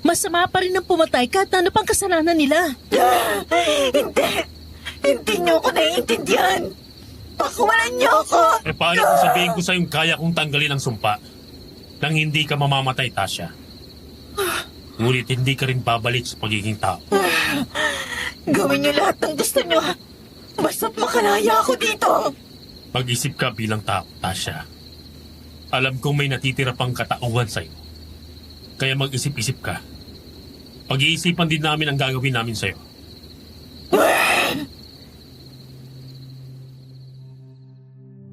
Masama pa rin ang pumatay kahit ano pang kasalanan nila. Hindi niyo ako naiintindihan. Pakawalan niyo ako. Paano kung sabihin ko sa'yong kaya kong tanggalin ang sumpa nang hindi ka mamamatay, Tasha? Ngunit hindi ka rin babalik sa pagiging tao. Gawin niyo lahat ng gusto niyo. Basta't makalaya ako dito. Mag-isip ka bilang tao, Tasha. Alam kong may natitira pang katauhan sa'yo. Kaya mag-isip-isip ka. Pag-iisipan din namin ang gagawin namin sa'yo.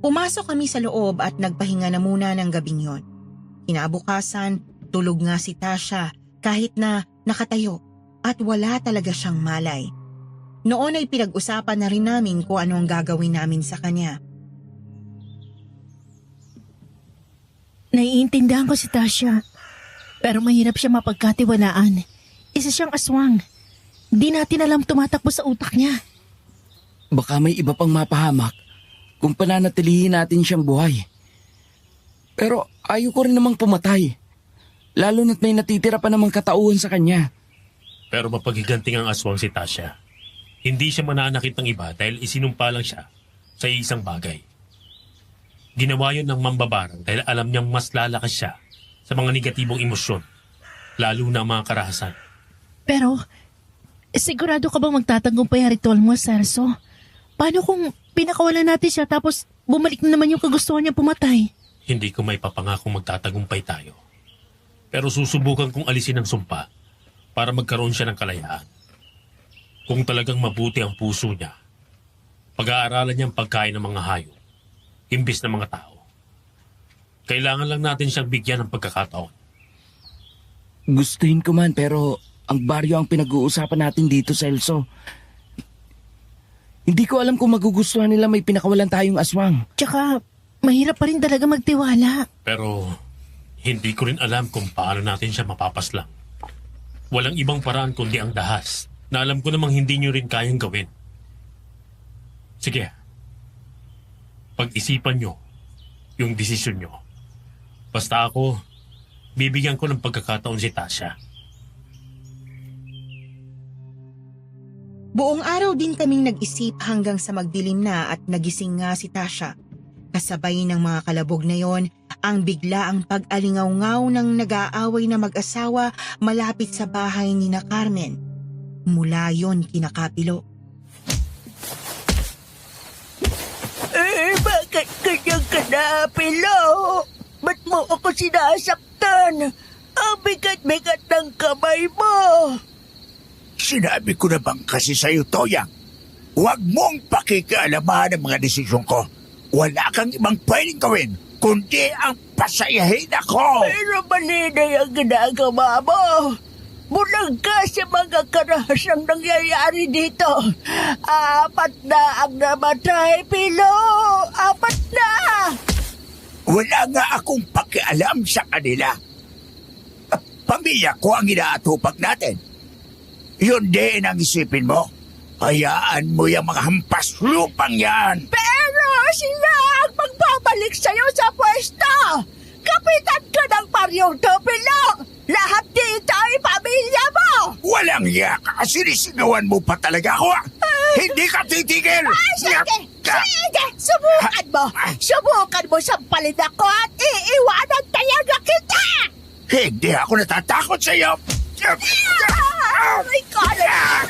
Pumasok kami sa loob at nagpahinga na muna ng gabing yon. Kinabukasan, tulog nga si Tasha kahit na nakatayo at wala talaga siyang malay. Noon ay pinag-usapan na rin namin kung ano ang gagawin namin sa kanya. Naiintindihan ko si Tasha. Pero mahirap siya mapagkatiwalaan. Isa siyang aswang. Di natin alam tumatakbo sa utak niya. Baka may iba pang mapahamak kung pananatilihin natin siyang buhay. Pero ayaw ko rin namang pumatay. Lalo na't may natitira pa namang katauhan sa kanya. Pero mapaghiganting ang aswang si Tasha. Hindi siya mananakit ng iba dahil isinumpa lang siya sa isang bagay. Ginawa yun ng mambabarang dahil alam niyang mas lalakas siya sa mga negatibong emosyon, lalo na mga karahasan. Pero, sigurado ka bang magtatagumpay ang ritual mo, Celso? Paano kung pinakawalan natin siya tapos bumalik na naman yung kagustuhan niya pumatay? Hindi ko may papangakong magtatagumpay tayo. Pero susubukan kong alisin ang sumpa para magkaroon siya ng kalayaan. Kung talagang mabuti ang puso niya, pag-aaralan niya ang pagkain ng mga hayop, imbis ng mga tao. Kailangan lang natin siyang bigyan ng pagkakataon. Gustuhin ko man pero ang baryo ang pinag-uusapan natin dito, Celso. Hindi ko alam kung magugustuhan nila may pinakawalan tayong aswang. Tsaka, mahirap pa rin talaga magtiwala. Pero hindi ko rin alam kung paano natin siya mapapaslang. Walang ibang paraan kundi ang dahas na alam ko namang hindi nyo rin kayang gawin. Sige, pag-isipan nyo yung desisyon nyo. Basta ako, bibigyan ko ng pagkakataon si Tasha. Buong araw din kaming nag-isip hanggang sa magdilim na at nagising nga si Tasha. Kasabay ng mga kalabog na yon, ang biglaang pag-alingaw-ngaw ng nag-aaway na mag-asawa malapit sa bahay ni na Carmen. Mula yon kina Kapilo. Bakit kanyang kanapilo? Ba't mo ako sinasaktan? Ang bigat-bigat ng kamay mo. Sinabi ko na bang kasi sa'yo, Toyang? Huwag mong pakikialaman ang mga desisyon ko. Wala kang ibang pwedeng gawin, kundi ang pasayahin ako. Pero malinay ang ginagawa mo. Bulag ka sa mga karahasang nangyayari dito. 4 na ang namatay, Pilo. 4 na! Wala nga akong pakialam sa kanila. Pamilya ko ang inaatupag natin. Yun din ang isipin mo. Hayaan mo yung mga hampas lupang yan. Pero sila ang magbabalik sa'yo sa pwesto. Kapitan ka ng paryong to, Pilo. Lahat dito ay pamilya mo. Walang iya ka. Sinisigawan mo pa talaga ako. Hindi ka titigil. Sige, subukan mo. Subukan mo sampalin ako at iiwanan talaga kita. Hindi ako natatakot sa iyo. Aray ko,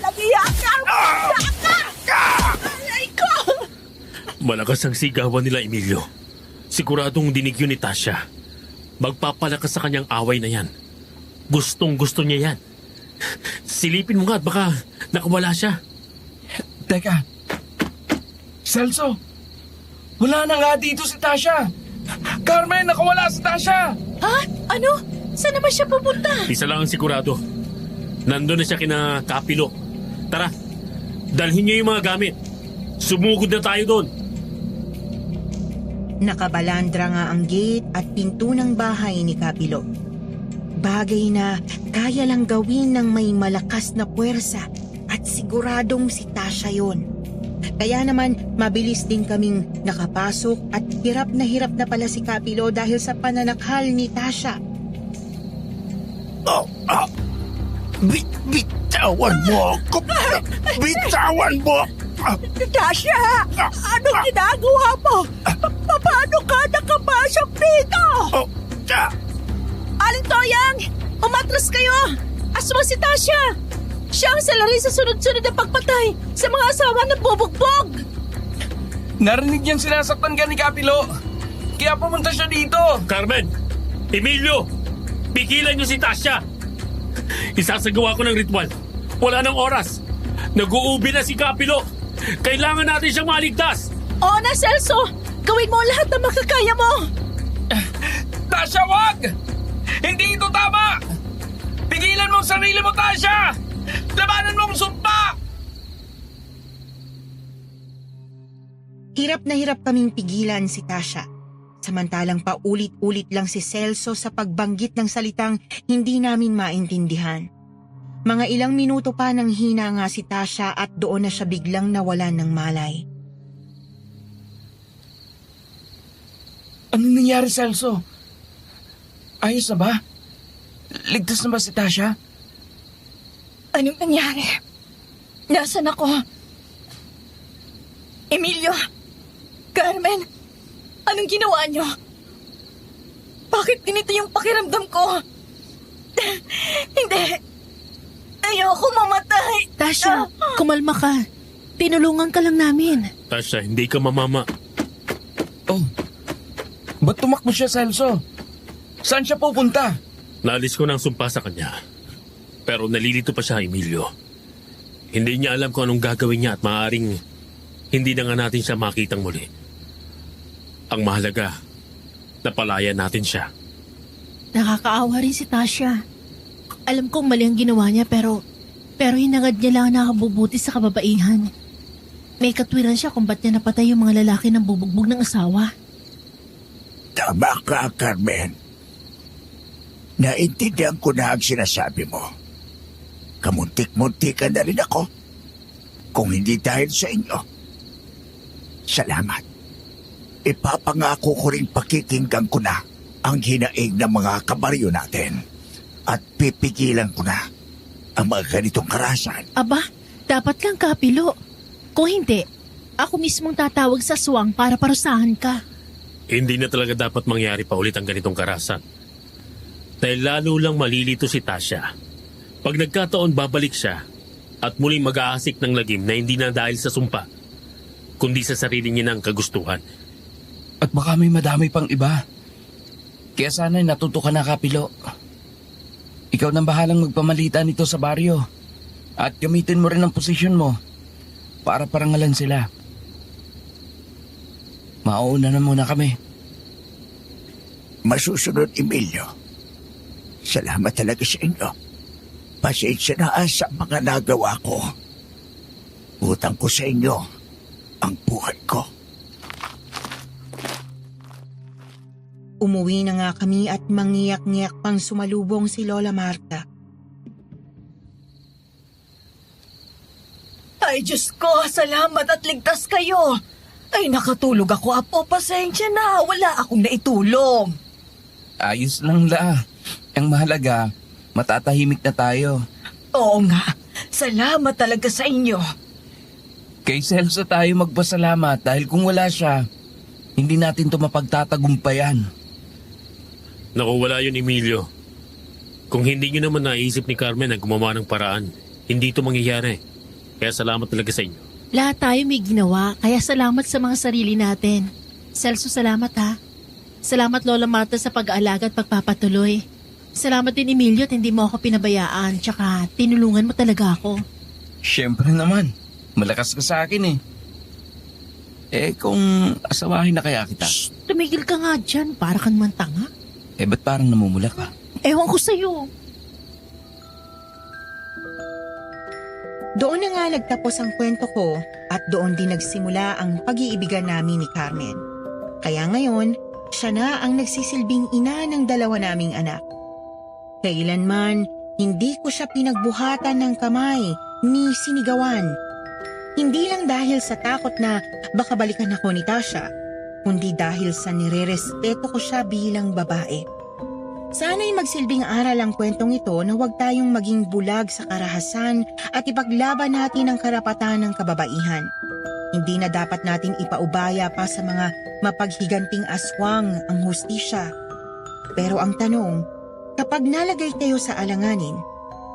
nag-iyak ka. Aray ko. Malakas ang sigawan nila, Emilio. Siguradong dinig yun ni Tasha. Magpapalakas sa kanyang away na yan. Gustong-gusto niya yan. Silipin mo nga at baka nakawala siya. Teka. Celso, wala na nga dito si Tasha. Carmen, nakawala si Tasha. Ha? Ano? Saan naman siya pupunta? Isa lang ang sigurado. Nandun na siya kina Kapilo. Tara, dalhin niyo yung mga gamit. Sumugod na tayo doon. Nakabalandra nga ang gate at pinto ng bahay ni Kapilo. Bagay na kaya lang gawin ng may malakas na puwersa at siguradong si Tasha yon. Kaya naman mabilis din kaming nakapasok at hirap na pala si Kapilo dahil sa pananakhal ni Tasha. Bitawan mo ako! Bitawan mo! Tasha, anong ginagawa mo? Paano ka nakapasok dito? Aling Toyang, umatras kayo! Asma si Tasha! Siya ang salari sa sunod-sunod na pagpatay sa mga asawa ng bubugbog! Narinig niyang sinasaktan ka ni Kapilo. Kaya pumunta siya dito. Carmen! Emilio! Pigilan niyo si Tasha! Isasagawa ko ng ritual. Wala nang oras. Nag-uubi na si Kapilo. Kailangan natin siyang maligtas. Oo na, Celso! Gawin mo lahat na makakaya mo! Tasha, wag! Hindi ito tama! Pigilan mo ang sarili mo, Tasha! Labanan mo ang sumpa! Hirap na hirap kaming pigilan si Tasha. Samantalang paulit-ulit lang si Celso sa pagbanggit ng salitang hindi namin maintindihan. Mga ilang minuto pa nang hina nga si Tasha at doon na siya biglang nawalan ng malay. Ano nangyari, Celso? Ayos na ba? Ligtas na ba si Tasha? Anong nangyari? Nasaan ako? Emilio? Carmen? Anong ginawa niyo? Bakit ganito yung pakiramdam ko? Hindi. Ayoko mamatay. Tasha, kumalma ka. Tinulungan ka lang namin. Tasha, hindi ka mamama. Oh, ba't tumakbo siya, Celso? Saan siya pupunta? Naalis ko ng sumpa sa kanya. Pero nalilito pa siya, Emilio. Hindi niya alam kung anong gagawin niya at maaaring hindi na nga natin siya makitang muli. Ang mahalaga, napalaya natin siya. Nakakaawa rin si Tasha. Alam kong mali ang ginawa niya pero hinangad niya lang ang nakabubuti sa kababaihan. May katwiran siya kung ba't niya napatay yung mga lalaki ng bubugbog ng asawa. Tama ka, Carmen. Naintindihan ko na ang sinasabi mo. Kamuntik-muntikan na rin ako. Kung hindi dahil sa inyo. Salamat. Ipapangako ko rin pakikinggan ko na ang hinaing ng mga kabaryo natin. At pipigilan ko na ang mga ganitong karahasan. Aba, dapat lang kapilo. Kung hindi, ako mismong tatawag sa aswang para parusahan ka. Hindi na talaga dapat mangyari pa ulit ang ganitong karahasan. Dahil lalo lang malilito si Tasha. Pag nagkataon babalik siya at muling mag-aasik ng lagim na hindi na dahil sa sumpa, kundi sa sarili niya ng kagustuhan. At baka may madami pang iba. Kaya sana'y natuto ka na, Kapilo. Ikaw nang bahalang magpamalita nito sa baryo. At gamitin mo rin ang posisyon mo para parangalan sila. Mauuna na muna kami. Masusunod, Emilio. Salamat talaga sa inyo. Pasensya na sa mga nagawa ko. Utang ko sa inyo ang buhay ko. Umuwi na nga kami at mangiyak-ngiyak pang sumalubong si Lola Marta. Ay, Diyos ko, salamat at ligtas kayo. Ay, nakatulog ako, Apo. Pasensya na, wala akong naitulong. Ayos lang la. Ang mahalaga, matatahimik na tayo. Oo nga, salamat talaga sa inyo. Kay Celso tayo magpasalamat dahil kung wala siya, hindi natin to mapagtatagumpayan. Naku, wala yun, Emilio. Kung hindi nyo naman naisip ni Carmen na gumawa ng paraan, hindi ito mangyayari. Kaya salamat talaga sa inyo. Lahat tayo may ginawa, kaya salamat sa mga sarili natin. Celso, salamat ha. Salamat Lola Marta sa pag-aalaga at pagpapatuloy. Salamat din Emilio at hindi mo ako pinabayaan, tsaka tinulungan mo talaga ako. Siyempre naman, malakas ka sa akin eh. Kung asawahin na kaya kita? Shh, tumigil ka nga dyan, para ka naman tanga. Ba't parang namumula ka? Ewan ko sa'yo. Doon na nga nagtapos ang kwento ko at doon din nagsimula ang pag-iibigan namin ni Carmen. Kaya ngayon, siya na ang nagsisilbing ina ng dalawa naming anak. Kailanman, hindi ko siya pinagbuhatan ng kamay ni sinigawan. Hindi lang dahil sa takot na baka balikan ako ni Tasha, kundi dahil sa nirerespeto ko siya bilang babae. Sana'y magsilbing aral ang kwentong ito na huwag tayong maging bulag sa karahasan at ipaglaban natin ang karapatan ng kababaihan. Hindi na dapat natin ipaubaya pa sa mga mapaghiganting aswang ang hustisya. Pero ang tanong, kapag nalagay kayo sa alanganin,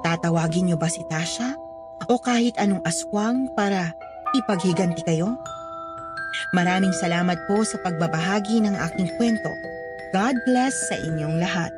tatawagin niyo ba si Tasha o kahit anong aswang para ipaghiganti kayo? Maraming salamat po sa pagbabahagi ng aking kwento. God bless sa inyong lahat.